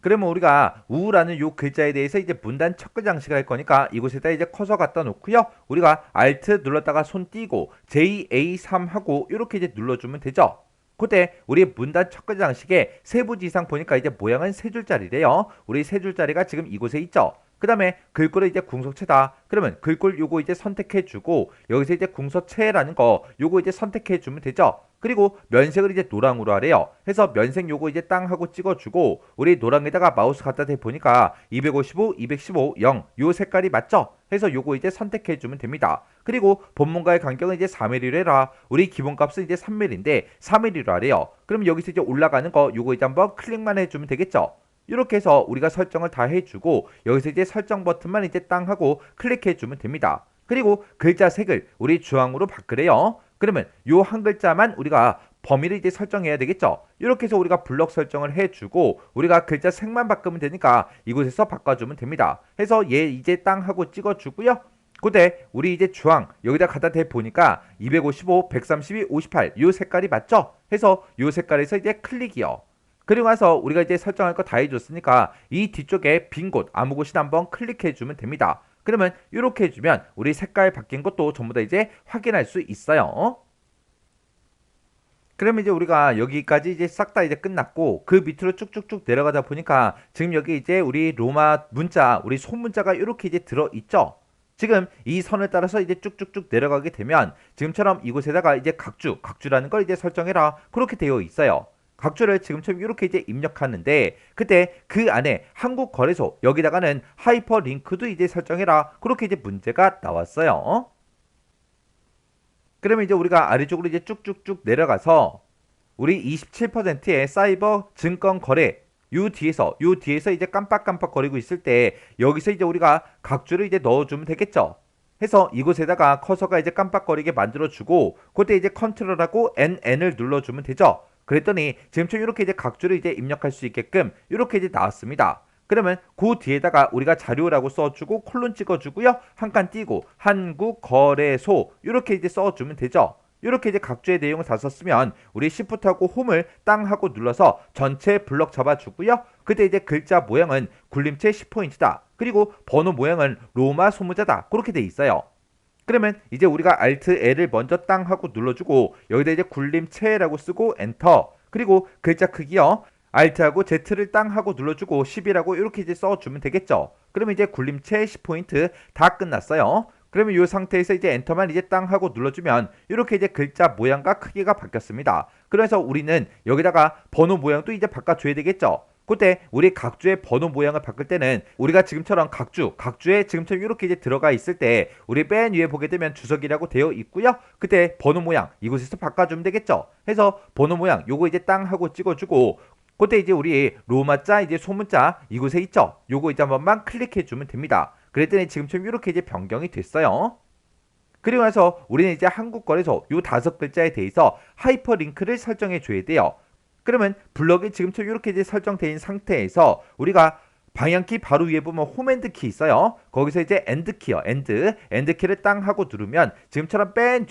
그러면 우리가 우라는 요 글자에 대해서 이제 문단 첫 글자 장식을 할 거니까 이곳에다 이제 커서 갖다 놓고요. 우리가 Alt 눌렀다가 손 띄고 JA3 하고 이렇게 이제 눌러주면 되죠. 그때 우리 문단 첫 글자 장식에 세 부지 이상 보니까 이제 모양은 세 줄짜리래요. 우리 세 줄짜리가 지금 이곳에 있죠. 그 다음에 글꼴을 이제 궁서체다. 그러면 글꼴 요거 이제 선택해주고 여기서 이제 궁서체라는 거 요거 이제 선택해주면 되죠. 그리고 면색을 이제 노랑으로 하래요. 해서 면색 요거 이제 땅 하고 찍어주고 우리 노랑에다가 마우스 갖다 대보니까 255, 215, 0 요 색깔이 맞죠? 해서 요거 이제 선택해주면 됩니다. 그리고 본문과의 간격은 이제 4mm로 해라. 우리 기본값은 이제 3mm인데 4mm로 하래요. 그럼 여기서 이제 올라가는 거 요거 이제 한번 클릭만 해주면 되겠죠? 이렇게 해서 우리가 설정을 다 해주고 여기서 이제 설정 버튼만 이제 땅 하고 클릭해주면 됩니다. 그리고 글자 색을 우리 주황으로 바꾸래요. 그러면 요 한 글자만 우리가 범위를 이제 설정해야 되겠죠. 이렇게 해서 우리가 블럭 설정을 해주고 우리가 글자 색만 바꾸면 되니까 이곳에서 바꿔주면 됩니다. 해서 얘 이제 땅 하고 찍어주고요. 그때 우리 이제 주황 여기다 갖다 대 보니까 255, 132, 58 요 색깔이 맞죠? 해서 요 색깔에서 이제 클릭이요. 그리고 나서 우리가 이제 설정할 거 다 해줬으니까 이 뒤쪽에 빈 곳 아무 곳이나 한번 클릭해주면 됩니다. 그러면 이렇게 해주면 우리 색깔 바뀐 것도 전부 다 이제 확인할 수 있어요. 그러면 이제 우리가 여기까지 이제 싹 다 이제 끝났고 그 밑으로 쭉쭉쭉 내려가다 보니까 지금 여기 이제 우리 로마 문자 우리 소문자가 이렇게 이제 들어있죠. 지금 이 선을 따라서 이제 쭉쭉쭉 내려가게 되면 지금처럼 이곳에다가 이제 각주라는 걸 이제 설정해라 그렇게 되어 있어요. 각주를 지금처럼 이렇게 이제 입력하는데 그때 그 안에 한국거래소 여기다가는 하이퍼링크도 이제 설정해라 그렇게 이제 문제가 나왔어요. 그러면 이제 우리가 아래쪽으로 이제 쭉쭉쭉 내려가서 우리 27%의 사이버 증권 거래 요 뒤에서 이제 깜빡깜빡 거리고 있을 때 여기서 이제 우리가 각주를 이제 넣어주면 되겠죠. 해서 이곳에다가 커서가 이제 깜빡거리게 만들어주고 그때 이제 컨트롤하고 NN을 눌러주면 되죠. 그랬더니 지금처럼 이렇게 이제 각주를 이제 입력할 수 있게끔 이렇게 이제 나왔습니다. 그러면 그 뒤에다가 우리가 자료라고 써주고 콜론 찍어주고요. 한 칸 띄고 한국거래소 이렇게 이제 써주면 되죠. 이렇게 이제 각주의 내용을 다 썼으면 우리 Shift하고 홈을 땅 하고 눌러서 전체 블럭 잡아주고요. 그때 이제 글자 모양은 굴림체 10포인트다. 그리고 번호 모양은 로마 소문자다. 그렇게 돼 있어요. 그러면 이제 우리가 Alt L을 먼저 땅 하고 눌러주고 여기다 이제 굴림체라고 쓰고 엔터 그리고 글자 크기요. Alt하고 Z를 땅 하고 눌러주고 10이라고 이렇게 이제 써주면 되겠죠. 그러면 이제 굴림체 10포인트 다 끝났어요. 그러면 이 상태에서 이제 엔터만 이제 땅 하고 눌러주면 이렇게 이제 글자 모양과 크기가 바뀌었습니다. 그래서 우리는 여기다가 번호 모양도 이제 바꿔줘야 되겠죠. 그때 우리 각주의 번호 모양을 바꿀 때는 우리가 지금처럼 각주에 지금처럼 이렇게 이제 들어가 있을 때 우리 맨 위에 보게 되면 주석이라고 되어 있고요. 그때 번호 모양 이곳에서 바꿔주면 되겠죠. 해서 번호 모양 요거 이제 땅 하고 찍어주고 그때 이제 우리 로마자 이제 소문자 이곳에 있죠. 요거 이제 한 번만 클릭해 주면 됩니다. 그랬더니 지금처럼 이렇게 이제 변경이 됐어요. 그리고 나서 우리는 이제 한국 거래소 요 5글자에 대해서 하이퍼링크를 설정해 줘야 돼요. 그러면 블럭이 지금처럼 이렇게 이제 설정되어 있는 상태에서 우리가 방향키 바로 위에 보면 홈앤드 키 있어요. 거기서 이제 엔드 키요. 엔드 키를 땅 하고 누르면 지금처럼 맨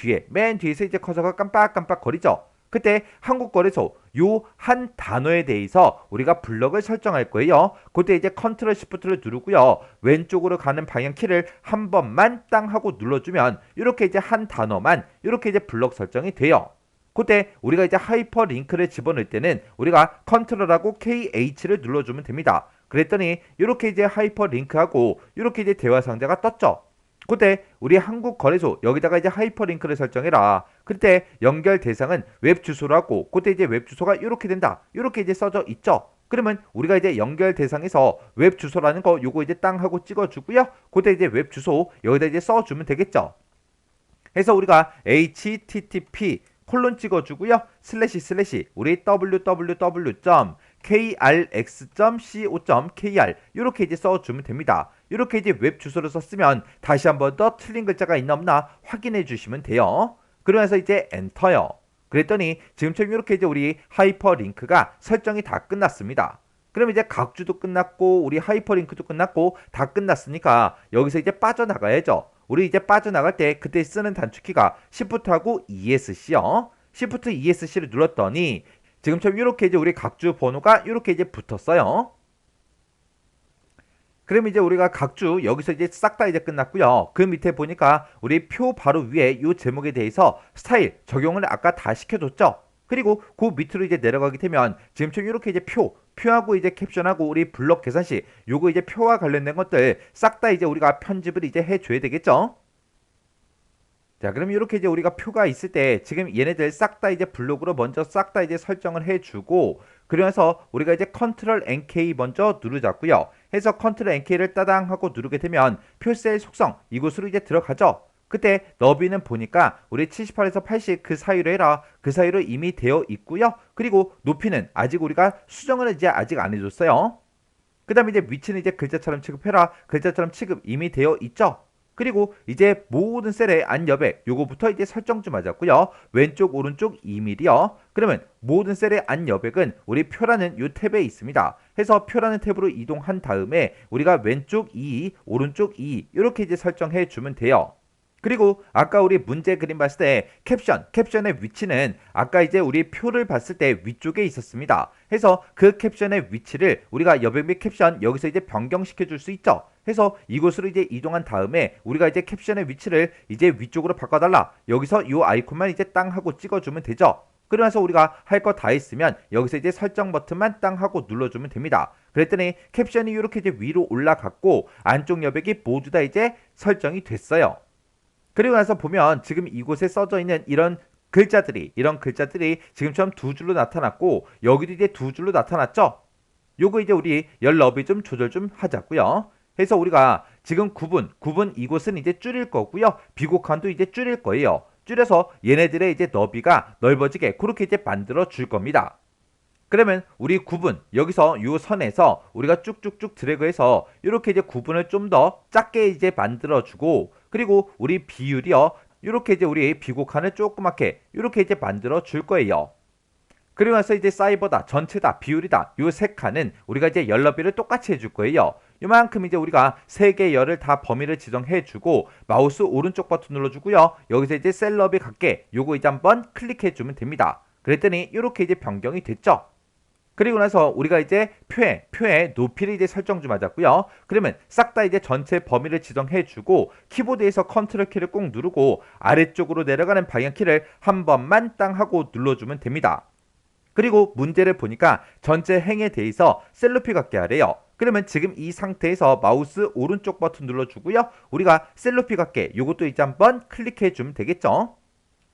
뒤에서 이제 커서가 깜빡깜빡 거리죠. 그때 한국거래소 요 한 단어에 대해서 우리가 블럭을 설정할 거예요. 그때 이제 컨트롤 시프트를 누르고요. 왼쪽으로 가는 방향키를 한 번만 땅 하고 눌러주면 이렇게 이제 한 단어만 이렇게 이제 블럭 설정이 돼요. 그때 우리가 이제 하이퍼링크를 집어넣을 때는 우리가 컨트롤하고 KH를 눌러주면 됩니다. 그랬더니 이렇게 이제 하이퍼링크하고 이렇게 이제 대화 상자가 떴죠. 그때 우리 한국 거래소 여기다가 이제 하이퍼링크를 설정해라. 그때 연결 대상은 웹 주소라고 그때 이제 웹 주소가 이렇게 된다. 이렇게 이제 써져 있죠. 그러면 우리가 이제 연결 대상에서 웹 주소라는 거 요거 이제 땅 하고 찍어주고요. 그때 이제 웹 주소 여기다 이제 써주면 되겠죠. 해서 우리가 http 콜론 찍어주고요. 슬래시 우리 www.krx.co.kr 이렇게 이제 써주면 됩니다. 이렇게 이제 웹 주소를 썼으면 다시 한 번 더 틀린 글자가 있나 없나 확인해 주시면 돼요. 그러면서 이제 엔터요. 그랬더니 지금처럼 이렇게 이제 우리 하이퍼링크가 설정이 다 끝났습니다. 그럼 이제 각주도 끝났고 우리 하이퍼링크도 끝났고 다 끝났으니까 여기서 이제 빠져나가야죠. 우리 이제 빠져나갈 때 그때 쓰는 단축키가 Shift하고 ESC요. Shift ESC를 눌렀더니 지금처럼 이렇게 이제 우리 각주 번호가 이렇게 이제 붙었어요. 그럼 이제 우리가 각주 여기서 이제 싹 다 이제 끝났고요. 그 밑에 보니까 우리 표 바로 위에 이 제목에 대해서 스타일 적용을 아까 다 시켜줬죠. 그리고 그 밑으로 이제 내려가게 되면 지금처럼 이렇게 이제 표하고 이제 캡션하고 우리 블럭 계산시 요거 이제 표와 관련된 것들 싹 다 이제 우리가 편집을 이제 해줘야 되겠죠. 자, 그럼 이렇게 이제 우리가 표가 있을 때 지금 얘네들 싹 다 이제 블록으로 먼저 싹 다 이제 설정을 해주고 그러면서 우리가 이제 컨트롤 NK 먼저 누르자고요. 해서 컨트롤 NK를 따당 하고 누르게 되면 표셀 속성 이곳으로 이제 들어가죠. 그때 너비는 보니까 우리 78에서 80 그 사이로 해라. 그 사이로 이미 되어 있고요. 그리고 높이는 아직 우리가 수정을 이제 아직 안 해줬어요. 그 다음에 이제 위치는 이제 글자처럼 취급해라. 글자처럼 취급 이미 되어 있죠. 그리고 이제 모든 셀의 안여백 요거부터 이제 설정 좀 하자고요. 왼쪽 오른쪽 2mm요. 그러면 모든 셀의 안여백은 우리 표라는 요 탭에 있습니다. 해서 표라는 탭으로 이동한 다음에 우리가 왼쪽 2, 오른쪽 2 이렇게 이제 설정해 주면 돼요. 그리고 아까 우리 문제 그림 봤을 때 캡션의 위치는 아까 이제 우리 표를 봤을 때 위쪽에 있었습니다. 해서 그 캡션의 위치를 우리가 여백 및 캡션 여기서 이제 변경시켜 줄 수 있죠. 해서 이곳으로 이제 이동한 다음에 우리가 이제 캡션의 위치를 이제 위쪽으로 바꿔달라. 여기서 이 아이콘만 이제 땅 하고 찍어주면 되죠. 그러면서 우리가 할 거 다 했으면 여기서 이제 설정 버튼만 땅 하고 눌러주면 됩니다. 그랬더니 캡션이 이렇게 이제 위로 올라갔고 안쪽 여백이 모두 다 이제 설정이 됐어요. 그리고 나서 보면 지금 이곳에 써져 있는 이런 글자들이 지금처럼 두 줄로 나타났고 여기도 이제 두 줄로 나타났죠. 요거 이제 우리 열 너비 좀 조절 좀 하자고요. 해서 우리가 지금 구분 이곳은 이제 줄일 거고요. 비곡한도 이제 줄일 거예요. 줄여서 얘네들의 이제 너비가 넓어지게 그렇게 이제 만들어 줄 겁니다. 그러면 우리 구분 여기서 요 선에서 우리가 쭉쭉쭉 드래그해서 이렇게 이제 구분을 좀 더 작게 이제 만들어 주고 그리고 우리 비율이요. 이렇게 이제 우리 비곡한을 조그맣게 이렇게 이제 만들어 줄 거예요. 그리고 나서 이제 사이버다, 전체다, 비율이다. 요 세 칸은 우리가 이제 열 너비를 똑같이 해줄 거예요. 요만큼 이제 우리가 세 개 열을 다 범위를 지정해 주고 마우스 오른쪽 버튼 눌러주고요. 여기서 이제 셀 너비 같게 요거 이제 한번 클릭해 주면 됩니다. 그랬더니 이렇게 이제 변경이 됐죠. 그리고 나서 우리가 이제 표의 높이를 이제 설정 좀 하자고요. 그러면 싹 다 이제 전체 범위를 지정해 주고 키보드에서 컨트롤 키를 꼭 누르고 아래쪽으로 내려가는 방향키를 한 번만 땅 하고 눌러주면 됩니다. 그리고 문제를 보니까 전체 행에 대해서 셀로피 같게 하래요. 그러면 지금 이 상태에서 마우스 오른쪽 버튼 눌러주고요. 우리가 셀로피 같게 요것도 이제 한번 클릭해 주면 되겠죠.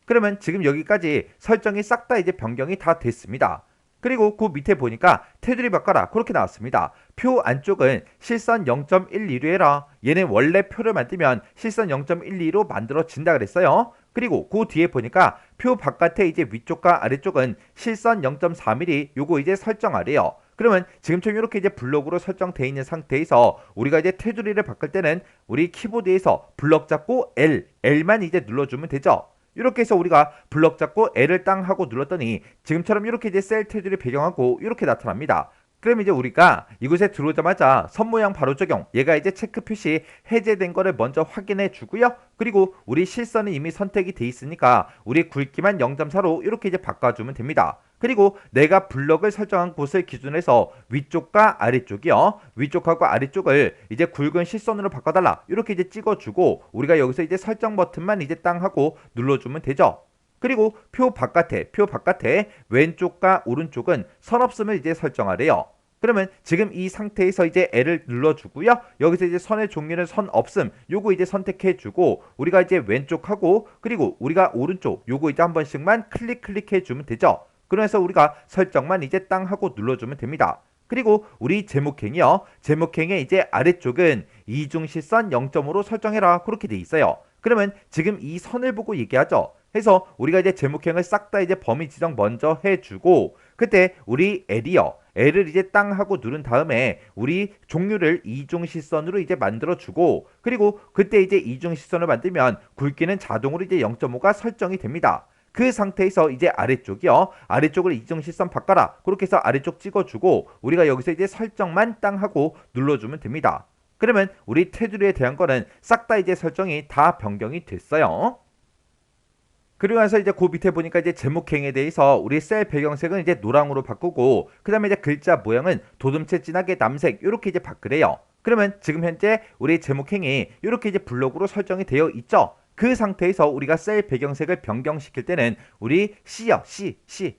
그러면 지금 여기까지 설정이 싹 다 이제 변경이 다 됐습니다. 그리고 그 밑에 보니까 테두리 바꿔라 그렇게 나왔습니다. 표 안쪽은 실선 0.12로 해라. 얘는 원래 표를 만들면 실선 0.12로 만들어진다 그랬어요. 그리고 그 뒤에 보니까 표 바깥에 이제 위쪽과 아래쪽은 실선 0.4mm 요거 이제 설정하래요. 그러면 지금처럼 이렇게 이제 블록으로 설정되어 있는 상태에서 우리가 이제 테두리를 바꿀 때는 우리 키보드에서 블럭 잡고 L만 이제 눌러주면 되죠. 이렇게 해서 우리가 블럭 잡고 L을 땅 하고 눌렀더니 지금처럼 이렇게 이제 셀 테두리 배경하고 이렇게 나타납니다. 그럼 이제 우리가 이곳에 들어오자마자 선 모양 바로 적용, 얘가 이제 체크 표시 해제된 거를 먼저 확인해 주고요. 그리고 우리 실선은 이미 선택이 돼 있으니까 우리 굵기만 0.4로 이렇게 이제 바꿔주면 됩니다. 그리고 내가 블럭을 설정한 곳을 기준해서 위쪽과 아래쪽이요. 위쪽하고 아래쪽을 이제 굵은 실선으로 바꿔달라. 이렇게 이제 찍어주고 우리가 여기서 이제 설정 버튼만 이제 땅 하고 눌러주면 되죠. 그리고 표 바깥에 왼쪽과 오른쪽은 선 없음을 이제 설정하래요. 그러면 지금 이 상태에서 이제 L을 눌러주고요. 여기서 이제 선의 종류는 선 없음 요거 이제 선택해주고 우리가 이제 왼쪽하고 그리고 우리가 오른쪽 요거 이제 한 번씩만 클릭해주면 되죠. 그래서 우리가 설정만 이제 땅 하고 눌러주면 됩니다. 그리고 우리 제목행이요. 제목행의 이제 아래쪽은 이중실선 0.5로 설정해라 그렇게 돼 있어요. 그러면 지금 이 선을 보고 얘기하죠. 해서 우리가 이제 제목행을 싹 다 이제 범위 지정 먼저 해주고 그때 우리 L이요. L을 이제 땅 하고 누른 다음에 우리 종류를 이중실선으로 이제 만들어주고 그리고 그때 이제 이중실선을 만들면 굵기는 자동으로 이제 0.5가 설정이 됩니다. 그 상태에서 이제 아래쪽이요. 아래쪽을 이중실선 바꿔라. 그렇게 해서 아래쪽 찍어주고 우리가 여기서 이제 설정만 땅 하고 눌러주면 됩니다. 그러면 우리 테두리에 대한 거는 싹 다 이제 설정이 다 변경이 됐어요. 그리고 나서 이제 그 밑에 보니까 이제 제목행에 대해서 우리 셀 배경색은 이제 노랑으로 바꾸고 그 다음에 이제 글자 모양은 도둠체 진하게 남색 이렇게 이제 바꾸래요. 그러면 지금 현재 우리 제목행이 이렇게 이제 블록으로 설정이 되어 있죠. 그 상태에서 우리가 셀 배경색을 변경시킬 때는 우리 C요. C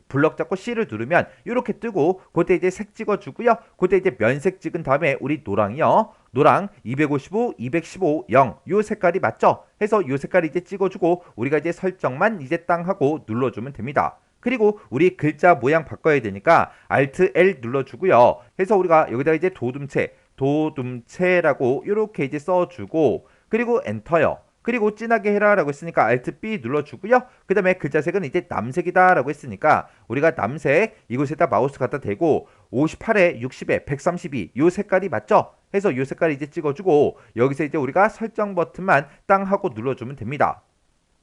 블럭 잡고 C를 누르면 이렇게 뜨고 그때 이제 색 찍어주고요. 그때 이제 면색 찍은 다음에 우리 노랑이요. 노랑 255, 215, 0 요 색깔이 맞죠? 해서 요 색깔 이제 찍어주고 우리가 이제 설정만 이제 땅 하고 눌러주면 됩니다. 그리고 우리 글자 모양 바꿔야 되니까 Alt L 눌러주고요. 해서 우리가 여기다 이제 도둠체라고 이렇게 이제 써주고 그리고 엔터요. 그리고 진하게 해라 라고 했으니까 Alt B 눌러주고요. 그 다음에 글자색은 이제 남색이다 라고 했으니까 우리가 남색 이곳에다 마우스 갖다 대고 58에 60에 132 요 색깔이 맞죠? 해서 요 색깔 이제 찍어주고 여기서 이제 우리가 설정 버튼만 땅 하고 눌러주면 됩니다.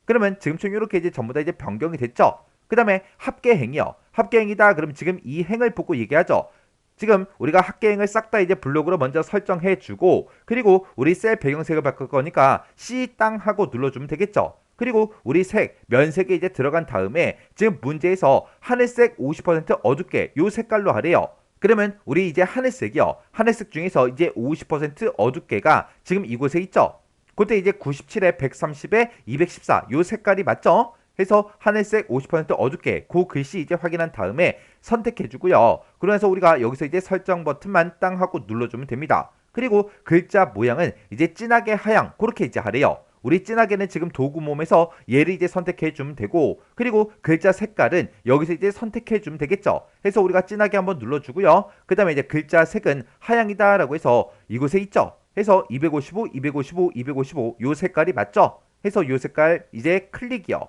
그러면 지금처럼 이렇게 이제 전부 다 이제 변경이 됐죠? 그 다음에 합계행이요. 합계행이다 그럼 지금 이 행을 보고 얘기하죠. 지금 우리가 합계행을 싹 다 이제 블록으로 먼저 설정해 주고 그리고 우리 셀 배경색을 바꿀 거니까 C 땅 하고 눌러주면 되겠죠. 그리고 우리 색, 면색에 이제 들어간 다음에 지금 문제에서 하늘색 50% 어둡게 요 색깔로 하래요. 그러면 우리 이제 하늘색이요. 하늘색 중에서 이제 50% 어둡게가 지금 이곳에 있죠. 그때 이제 97에 130에 214 요 색깔이 맞죠? 해서 하늘색 50% 어둡게 그 글씨 이제 확인한 다음에 선택해 주고요. 그러면서 우리가 여기서 이제 설정 버튼만 땅 하고 눌러주면 됩니다. 그리고 글자 모양은 이제 진하게 하양 그렇게 이제 하래요. 우리 진하게는 지금 도구 몸에서 얘를 이제 선택해 주면 되고 그리고 글자 색깔은 여기서 이제 선택해 주면 되겠죠. 해서 우리가 진하게 한번 눌러주고요. 그 다음에 이제 글자 색은 하양이다 라고 해서 이곳에 있죠. 해서 255, 255, 255 요 색깔이 맞죠? 해서 요 색깔 이제 클릭이요.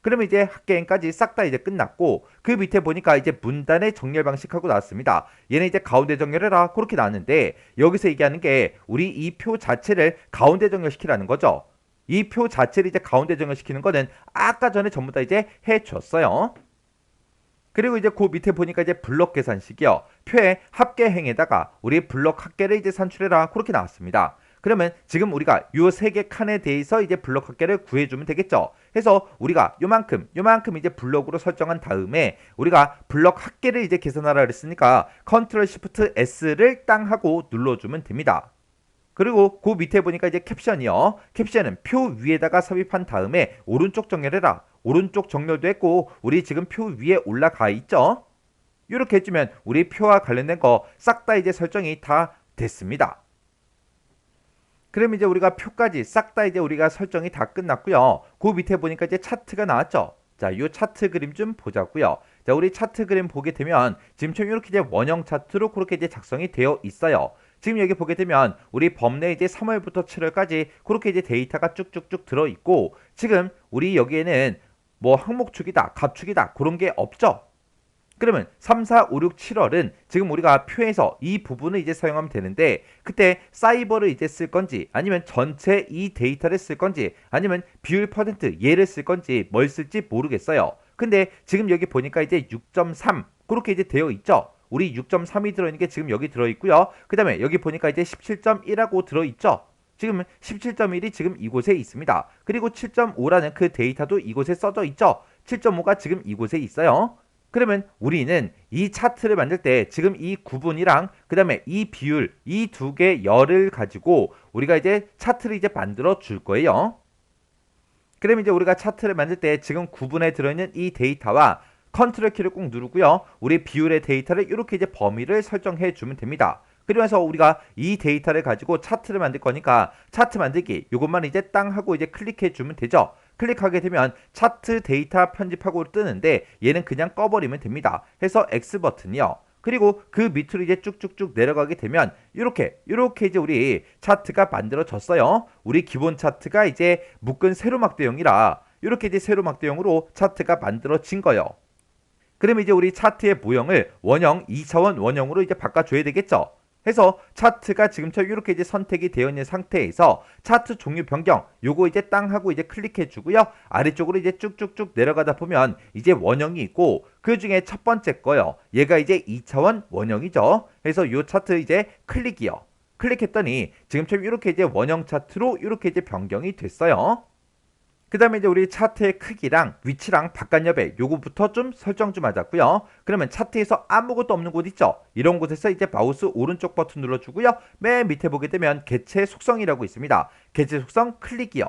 그러면 이제 합계행까지 싹 다 이제 끝났고 그 밑에 보니까 이제 문단의 정렬 방식하고 나왔습니다. 얘는 이제 가운데 정렬해라 그렇게 나왔는데 여기서 얘기하는 게 우리 이 표 자체를 가운데 정렬시키라는 거죠. 이 표 자체를 이제 가운데 정렬시키는 거는 아까 전에 전부 다 이제 해줬어요. 그리고 이제 그 밑에 보니까 이제 블럭 계산식이요. 표의 합계행에다가 우리 블럭 합계를 이제 산출해라 그렇게 나왔습니다. 그러면 지금 우리가 요 세 개 칸에 대해서 이제 블럭 합계를 구해주면 되겠죠. 해서 우리가 요만큼 이제 블럭으로 설정한 다음에 우리가 블럭 합계를 이제 계산하라 그랬으니까 컨트롤 시프트 S를 땅 하고 눌러주면 됩니다. 그리고 그 밑에 보니까 이제 캡션이요. 캡션은 표 위에다가 삽입한 다음에 오른쪽 정렬해라. 오른쪽 정렬도 했고 우리 지금 표 위에 올라가 있죠. 이렇게 해주면 우리 표와 관련된 거 싹 다 이제 설정이 다 됐습니다. 그럼 이제 우리가 표까지 싹 다 이제 우리가 설정이 다 끝났고요. 그 밑에 보니까 이제 차트가 나왔죠. 자, 요 차트 그림 좀 보자고요. 자, 우리 차트 그림 보게 되면 지금처럼 이렇게 이제 원형 차트로 그렇게 이제 작성이 되어 있어요. 지금 여기 보게 되면 우리 범내 이제 3월부터 7월까지 그렇게 이제 데이터가 쭉쭉쭉 들어 있고 지금 우리 여기에는 뭐 항목축이다, 갑축이다 그런 게 없죠. 그러면 3, 4, 5, 6, 7월은 지금 우리가 표에서 이 부분을 이제 사용하면 되는데 그때 사이버를 이제 쓸 건지 아니면 전체 이 데이터를 쓸 건지 아니면 비율 퍼센트 얘를 쓸 건지 뭘 쓸지 모르겠어요. 근데 지금 여기 보니까 이제 6.3 그렇게 이제 되어 있죠. 우리 6.3이 들어있는 게 지금 여기 들어있고요. 그 다음에 여기 보니까 이제 17.1하고 들어있죠. 지금 17.1이 지금 이곳에 있습니다. 그리고 7.5라는 그 데이터도 이곳에 써져 있죠. 7.5가 지금 이곳에 있어요. 그러면 우리는 이 차트를 만들 때 지금 이 구분이랑 그 다음에 이 비율 이 두 개 열을 가지고 우리가 이제 차트를 이제 만들어 줄 거예요. 그럼 이제 우리가 차트를 만들 때 지금 구분에 들어있는 이 데이터와 컨트롤 키를 꼭 누르고요. 우리 비율의 데이터를 이렇게 이제 범위를 설정해 주면 됩니다. 그러면서 우리가 이 데이터를 가지고 차트를 만들 거니까 차트 만들기 요것만 이제 땅 하고 이제 클릭해 주면 되죠. 클릭하게 되면 차트 데이터 편집하고 뜨는데 얘는 그냥 꺼버리면 됩니다. 해서 X 버튼이요. 그리고 그 밑으로 이제 쭉쭉쭉 내려가게 되면 이렇게 이제 우리 차트가 만들어졌어요. 우리 기본 차트가 이제 묶은 세로막대형이라 이렇게 이제 세로막대형으로 차트가 만들어진 거예요. 그럼 이제 우리 차트의 모형을 원형 2차원 원형으로 이제 바꿔줘야 되겠죠. 해서 차트가 지금처럼 이렇게 이제 선택이 되어 있는 상태에서 차트 종류 변경 요거 이제 땅 하고 이제 클릭해 주고요. 아래쪽으로 이제 쭉쭉쭉 내려가다 보면 이제 원형이 있고 그 중에 첫 번째 거요. 얘가 이제 2차원 원형이죠. 그래서 요 차트 이제 클릭이요. 클릭했더니 지금처럼 이렇게 이제 원형 차트로 이렇게 이제 변경이 됐어요. 그 다음에 이제 우리 차트의 크기랑 위치랑 바깥 여백 요거부터 좀 설정 좀 하자고요. 그러면 차트에서 아무것도 없는 곳 있죠. 이런 곳에서 이제 마우스 오른쪽 버튼 눌러주고요. 맨 밑에 보게 되면 개체 속성이라고 있습니다. 개체 속성 클릭이요.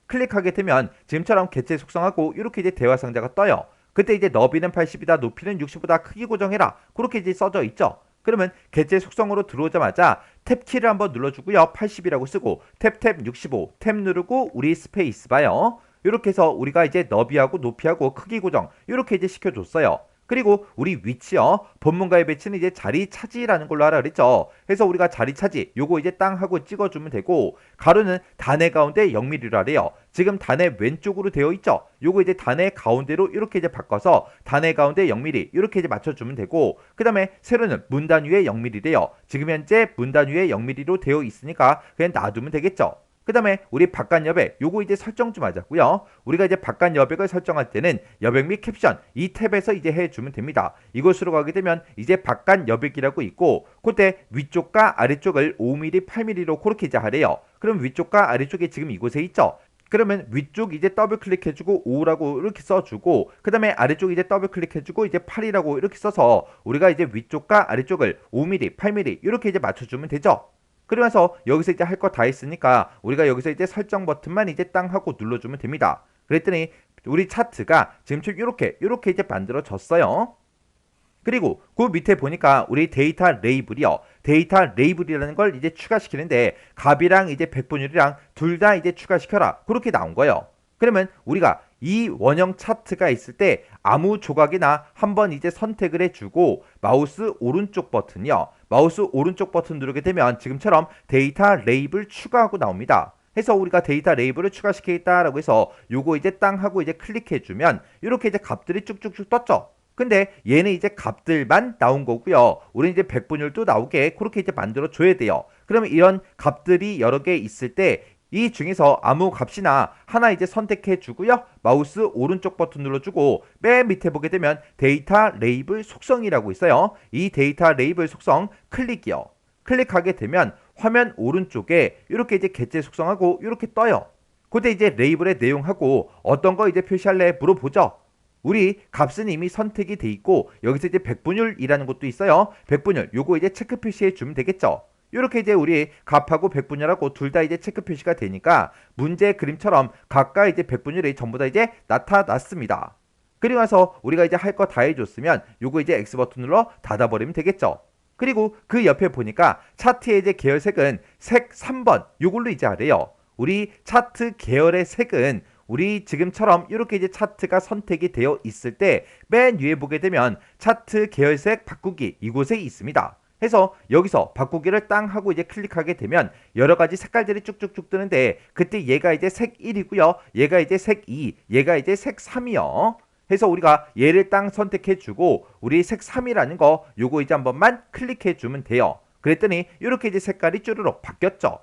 클릭하게 되면 지금처럼 개체 속성하고 이렇게 이제 대화 상자가 떠요. 그때 이제 너비는 80이다 높이는 60보다 크기 고정해라 그렇게 이제 써져 있죠. 그러면 개체 속성으로 들어오자마자 탭 키를 한번 눌러주고요. 80이라고 쓰고 탭 65, 탭 누르고 우리 스페이스 봐요. 이렇게 해서 우리가 이제 너비하고 높이하고 크기 고정 이렇게 이제 시켜줬어요. 그리고 우리 위치요. 본문과의 배치는 이제 자리 차지라는 걸로 하라 그랬죠. 그래서 우리가 자리 차지 요거 이제 땅 하고 찍어주면 되고 가로는 단의 가운데 0mm로 하래요. 지금 단의 왼쪽으로 되어 있죠. 요거 이제 단의 가운데로 이렇게 이제 바꿔서 단의 가운데 0mm 이렇게 이제 맞춰주면 되고 그 다음에 세로는 문단 위에 0mm래요. 지금 현재 문단 위에 0mm로 되어 있으니까 그냥 놔두면 되겠죠. 그 다음에 우리 바깥 여백 요거 이제 설정 좀 하자고요. 우리가 이제 바깥 여백을 설정할 때는 여백 및 캡션 이 탭에서 이제 해주면 됩니다. 이곳으로 가게 되면 이제 바깥 여백이라고 있고 그때 위쪽과 아래쪽을 5mm, 8mm로 그렇게 이제 하래요. 그럼 위쪽과 아래쪽에 지금 이곳에 있죠. 그러면 위쪽 이제 더블 클릭해주고 5라고 이렇게 써주고 그 다음에 아래쪽 이제 더블 클릭해주고 이제 8이라고 이렇게 써서 우리가 이제 위쪽과 아래쪽을 5mm, 8mm 이렇게 이제 맞춰주면 되죠. 그러면서 여기서 이제 할 거 다 했으니까 우리가 여기서 이제 설정 버튼만 이제 땅 하고 눌러주면 됩니다. 그랬더니 우리 차트가 지금처럼 이렇게 이제 만들어졌어요. 그리고 그 밑에 보니까 우리 데이터 레이블이요. 데이터 레이블이라는 걸 이제 추가시키는데 값이랑 이제 백분율이랑 둘 다 이제 추가시켜라. 그렇게 나온 거예요. 그러면 우리가 이 원형 차트가 있을 때 아무 조각이나 한번 이제 선택을 해주고 마우스 오른쪽 버튼이요. 마우스 오른쪽 버튼 누르게 되면 지금처럼 데이터 레이블 추가하고 나옵니다. 해서 우리가 데이터 레이블을 추가시키겠다라고 해서 요거 이제 땅 하고 이제 클릭해주면 이렇게 이제 값들이 쭉쭉쭉 떴죠. 근데 얘는 이제 값들만 나온 거고요. 우리는 이제 백분율도 나오게 그렇게 이제 만들어 줘야 돼요. 그러면 이런 값들이 여러 개 있을 때 이 중에서 아무 값이나 하나 이제 선택해 주고요. 마우스 오른쪽 버튼 눌러주고 맨 밑에 보게 되면 데이터 레이블 속성이라고 있어요. 이 데이터 레이블 속성 클릭이요. 클릭하게 되면 화면 오른쪽에 이렇게 이제 개체 속성하고 이렇게 떠요. 그때 이제 레이블의 내용하고 어떤 거 이제 표시할래 물어보죠. 우리 값은 이미 선택이 돼 있고 여기서 이제 백분율이라는 것도 있어요. 백분율 요거 이제 체크 표시해 주면 되겠죠. 이렇게 이제 우리 값하고 백분율하고 둘 다 이제 체크 표시가 되니까 문제 그림처럼 각각 이제 백분율이 전부 다 이제 나타났습니다. 그리고 나서 우리가 이제 할 거 다 해줬으면 요거 이제 X 버튼 눌러 닫아버리면 되겠죠. 그리고 그 옆에 보니까 차트의 이제 계열색은 색 3번 요걸로 이제 하래요. 우리 차트 계열의 색은 우리 지금처럼 이렇게 이제 차트가 선택이 되어 있을 때 맨 위에 보게 되면 차트 계열색 바꾸기 이곳에 있습니다. 해서 여기서 바꾸기를 땅 하고 이제 클릭하게 되면 여러 가지 색깔들이 쭉쭉쭉 뜨는데 그때 얘가 이제 색 1이고요. 얘가 이제 색 2, 얘가 이제 색 3이요. 해서 우리가 얘를 땅 선택해 주고 우리 색 3이라는 거 요거 이제 한 번만 클릭해 주면 돼요. 그랬더니 이렇게 이제 색깔이 쭈르륵 바뀌었죠.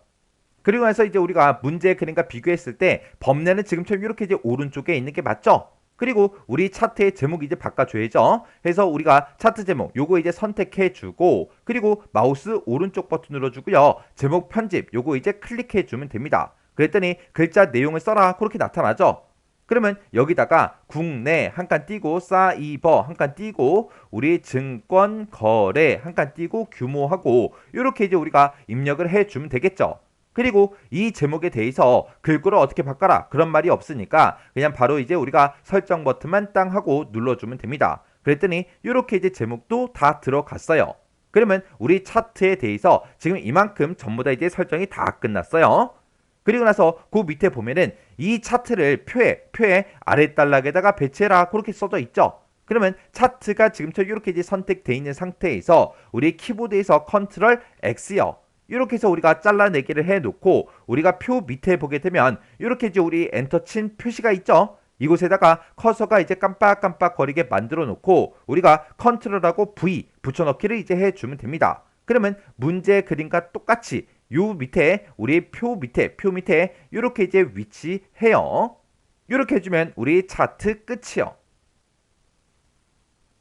그리고 나서 이제 우리가 문제 그림과 비교했을 때 범례는 지금처럼 이렇게 이제 오른쪽에 있는 게 맞죠? 그리고 우리 차트의 제목이 이제 바꿔줘야죠. 해서 우리가 차트 제목 요거 이제 선택해 주고 그리고 마우스 오른쪽 버튼 눌러주고요. 제목 편집 요거 이제 클릭해 주면 됩니다. 그랬더니 글자 내용을 써라 그렇게 나타나죠. 그러면 여기다가 국내 한 칸 띄고 사이버 한 칸 띄고 우리 증권 거래 한 칸 띄고 규모하고 이렇게 이제 우리가 입력을 해주면 되겠죠. 그리고 이 제목에 대해서 글꼴을 어떻게 바꿔라 그런 말이 없으니까 그냥 바로 이제 우리가 설정 버튼만 땅 하고 눌러주면 됩니다. 그랬더니 이렇게 이제 제목도 다 들어갔어요. 그러면 우리 차트에 대해서 지금 이만큼 전부 다 이제 설정이 다 끝났어요. 그리고 나서 그 밑에 보면은 이 차트를 표에 아랫단락에다가 배치해라 그렇게 써져 있죠. 그러면 차트가 지금처럼 이렇게 이제 선택되어 있는 상태에서 우리 키보드에서 컨트롤 X요. 이렇게 해서 우리가 잘라내기를 해놓고 우리가 표 밑에 보게 되면 이렇게 이제 우리 엔터 친 표시가 있죠. 이곳에다가 커서가 이제 깜빡깜빡 거리게 만들어 놓고 우리가 컨트롤하고 V 붙여넣기를 이제 해주면 됩니다. 그러면 문제 그림과 똑같이 요 밑에 우리 표 밑에 이렇게 이제 위치해요. 이렇게 해주면 우리 차트 끝이요.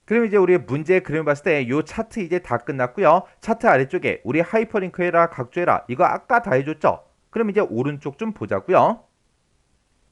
그럼 이제 우리 문제 그림을 봤을 때 요 차트 이제 다 끝났고요. 차트 아래쪽에 우리 하이퍼링크 해라 각조해라 이거 아까 다 해줬죠. 그럼 이제 오른쪽 좀 보자고요.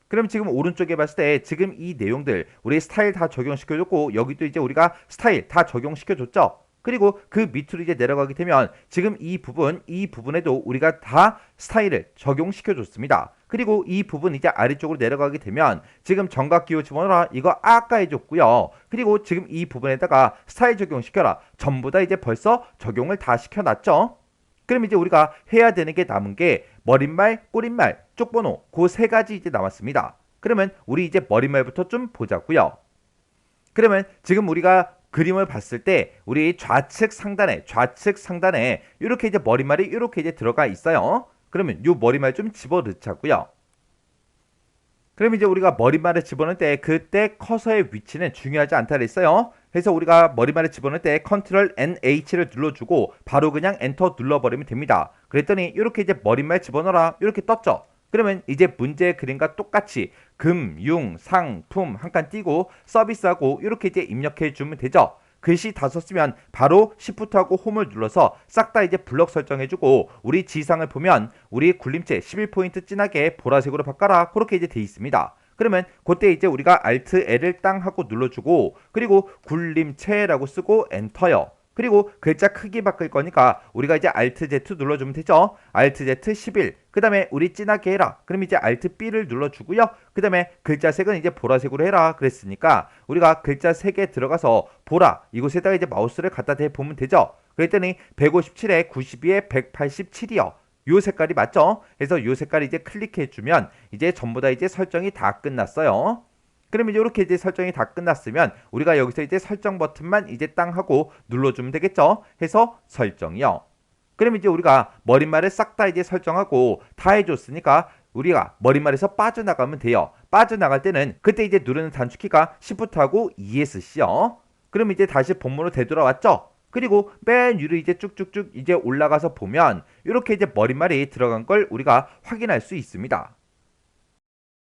그럼 지금 오른쪽에 봤을 때 지금 이 내용들 우리 스타일 다 적용시켜줬고 여기도 이제 우리가 스타일 다 적용시켜줬죠. 그리고 그 밑으로 이제 내려가게 되면 지금 이 부분에도 우리가 다 스타일을 적용시켜 줬습니다. 그리고 이 부분 이제 아래쪽으로 내려가게 되면 지금 정각기호 집어넣어라 이거 아까 해줬고요. 그리고 지금 이 부분에다가 스타일 적용시켜라 전부 다 이제 벌써 적용을 다 시켜놨죠. 그럼 이제 우리가 해야 되는 게 남은 게 머릿말, 꼬릿말, 쪽번호 그 세 가지 이제 남았습니다. 그러면 우리 이제 머릿말부터 좀 보자고요. 그러면 지금 우리가 그림을 봤을 때 우리 좌측 상단에 이렇게 이제 머리말이 이렇게 이제 들어가 있어요. 그러면 이 머리말 좀 집어넣자고요. 그럼 이제 우리가 머리말을 집어넣을 때 그때 커서의 위치는 중요하지 않다 그랬어요. 그래서 우리가 머리말을 집어넣을 때 컨트롤 NH를 눌러주고 바로 그냥 엔터 눌러버리면 됩니다. 그랬더니 이렇게 이제 머리말 집어넣어라 이렇게 떴죠. 그러면 이제 문제 그림과 똑같이 금, 융, 상품 한 칸 띄고 서비스하고 이렇게 이제 입력해 주면 되죠. 글씨 다 썼으면 바로 Shift하고 홈을 눌러서 싹 다 이제 블럭 설정해주고 우리 지상을 보면 우리 굴림체 11포인트 진하게 보라색으로 바꿔라 그렇게 이제 돼 있습니다. 그러면 그때 이제 우리가 Alt L을 땅 하고 눌러주고 그리고 굴림체라고 쓰고 엔터요. 그리고 글자 크기 바꿀 거니까 우리가 이제 Alt Z 눌러주면 되죠. Alt Z 11. 그 다음에 우리 진하게 해라. 그럼 이제 Alt B를 눌러주고요. 그 다음에 글자 색은 이제 보라색으로 해라. 그랬으니까 우리가 글자 색에 들어가서 보라. 이곳에다가 이제 마우스를 갖다 대보면 되죠. 그랬더니 157에 92에 187이요. 요 색깔이 맞죠? 그래서 요 색깔 이제 클릭해주면 이제 전부 다 이제 설정이 다 끝났어요. 그러면 이렇게 이제 설정이 다 끝났으면 우리가 여기서 이제 설정 버튼만 이제 땅 하고 눌러주면 되겠죠? 해서 설정이요. 그럼 이제 우리가 머릿말을 싹 다 이제 설정하고 다 해줬으니까 우리가 머릿말에서 빠져나가면 돼요. 빠져나갈 때는 그때 이제 누르는 단축키가 Shift하고 ESC요. 그럼 이제 다시 본문으로 되돌아왔죠? 그리고 맨 위로 이제 쭉쭉쭉 이제 올라가서 보면 이렇게 이제 머릿말이 들어간 걸 우리가 확인할 수 있습니다.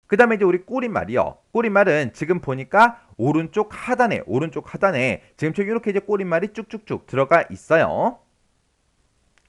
그 다음에 이제 우리 꼬릿말이요. 꼬릿말은 지금 보니까 오른쪽 하단에 지금처럼 이렇게 이제 꼬릿말이 쭉쭉쭉 들어가 있어요.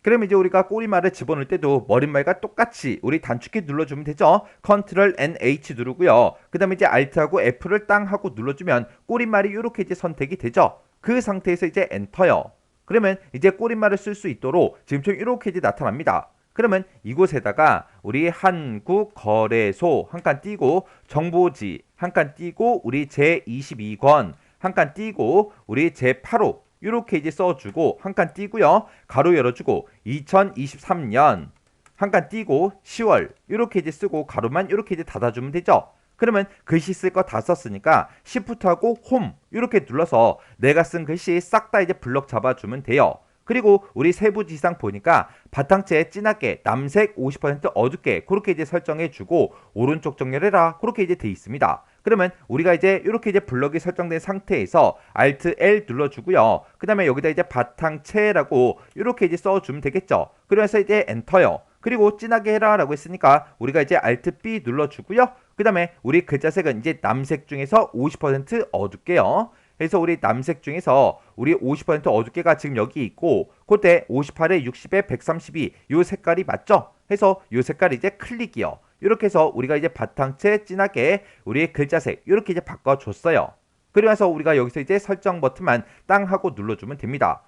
그럼 이제 우리가 꼬릿말을 집어넣을 때도 머릿말과 똑같이 우리 단축키 눌러주면 되죠. 컨트롤 NH 누르고요. 그 다음에 이제 Alt하고 F를 땅 하고 눌러주면 꼬릿말이 이렇게 이제 선택이 되죠. 그 상태에서 이제 엔터요. 그러면 이제 꼬릿말을 쓸 수 있도록 지금처럼 이렇게 이제 나타납니다. 그러면 이곳에다가 우리 한국거래소 한 칸 띄고 정보지 한 칸 띄고 우리 제22권 한 칸 띄고 우리 제8호 이렇게 이제 써주고 한 칸 띄고요. 가로 열어주고 2023년 한 칸 띄고 10월 이렇게 이제 쓰고 가로만 이렇게 이제 닫아주면 되죠. 그러면 글씨 쓸 거 다 썼으니까 Shift하고 홈 이렇게 눌러서 내가 쓴 글씨 싹 다 이제 블럭 잡아주면 돼요. 그리고 우리 세부 지상 보니까 바탕채 진하게 남색 50% 어둡게 그렇게 이제 설정해주고 오른쪽 정렬해라 그렇게 이제 돼 있습니다. 그러면 우리가 이제 이렇게 이제 블럭이 설정된 상태에서 Alt L 눌러주고요. 그 다음에 여기다 이제 바탕채라고 이렇게 이제 써주면 되겠죠. 그래서 이제 엔터요. 그리고 진하게 해라 라고 했으니까 우리가 이제 Alt B 눌러주고요. 그 다음에 우리 글자색은 이제 남색 중에서 50% 어둡게요. 그래서 우리 남색 중에서 우리 50% 어둡게가 지금 여기 있고 그때 58에 60에 132 요 색깔이 맞죠? 해서 요 색깔이 이제 클릭이요. 이렇게 해서 우리가 이제 바탕채 진하게 우리 글자색 이렇게 이제 바꿔줬어요. 그러면서 우리가 여기서 이제 설정 버튼만 땅 하고 눌러주면 됩니다.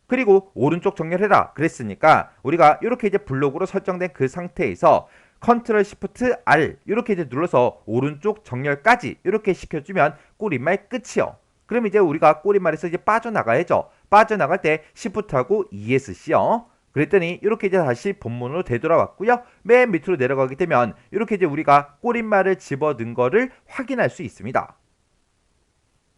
그리고 오른쪽 정렬해라 그랬으니까 우리가 이렇게 이제 블록으로 설정된 그 상태에서 컨트롤 시프트 R 이렇게 이제 눌러서 오른쪽 정렬까지 이렇게 시켜주면 꼬리말 끝이요. 그럼 이제 우리가 꼬리말에서 이제 빠져나가야죠. 빠져나갈 때 시프트하고 ESC요. 그랬더니 이렇게 이제 다시 본문으로 되돌아왔고요. 맨 밑으로 내려가게 되면 이렇게 이제 우리가 꼬리말을 집어넣은 거를 확인할 수 있습니다.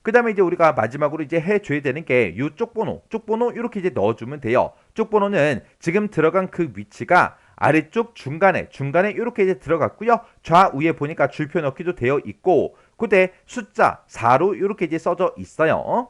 그 다음에 이제 우리가 마지막으로 이제 해줘야 되는 게 이 쪽번호 이렇게 이제 넣어주면 돼요. 쪽번호는 지금 들어간 그 위치가 아래쪽 중간에 이렇게 이제 들어갔고요. 좌우에 보니까 줄표 넣기도 되어 있고 그때 숫자 4로 이렇게 이제 써져 있어요.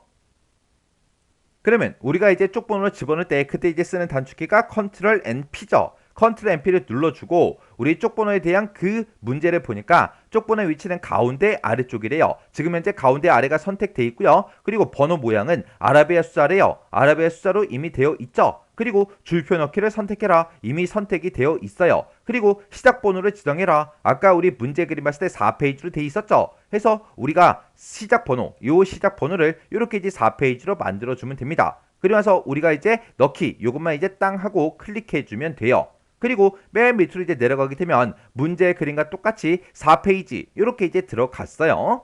그러면 우리가 이제 쪽번호를 집어넣을 때 그때 이제 쓰는 단축키가 컨트롤 NP죠. 컨트롤 NP를 눌러주고 우리 쪽번호에 대한 그 문제를 보니까 쪽번호의 위치는 가운데 아래쪽이래요. 지금 현재 가운데 아래가 선택되어 있고요. 그리고 번호 모양은 아라비아 숫자래요. 아라비아 숫자로 이미 되어 있죠. 그리고 줄표 넣기를 선택해라. 이미 선택이 되어 있어요. 그리고 시작 번호를 지정해라. 아까 우리 문제 그림 봤을 때 4페이지로 되어 있었죠. 해서 우리가 시작 번호를 이렇게 이제 4페이지로 만들어주면 됩니다. 그러면서 우리가 이제 넣기 요것만 이제 땅 하고 클릭해주면 돼요. 그리고 맨 밑으로 이제 내려가게 되면 문제 그림과 똑같이 4페이지 이렇게 이제 들어갔어요.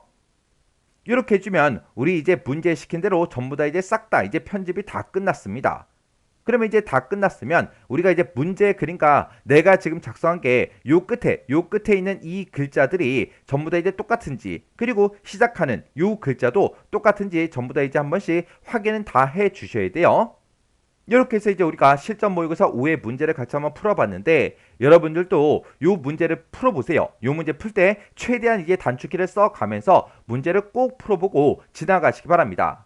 이렇게 해주면 우리 이제 문제 시킨 대로 전부 다 이제 싹 다 이제 편집이 다 끝났습니다. 그러면 이제 다 끝났으면 우리가 이제 문제 그림과 내가 지금 작성한 게 요 끝에 있는 이 글자들이 전부 다 이제 똑같은지 그리고 시작하는 요 글자도 똑같은지 전부 다 이제 한 번씩 확인은 다 해 주셔야 돼요. 이렇게 해서 이제 우리가 실전 모의고사 5의 문제를 같이 한번 풀어봤는데 여러분들도 요 문제를 풀어보세요. 요 문제 풀 때 최대한 이제 단축키를 써가면서 문제를 꼭 풀어보고 지나가시기 바랍니다.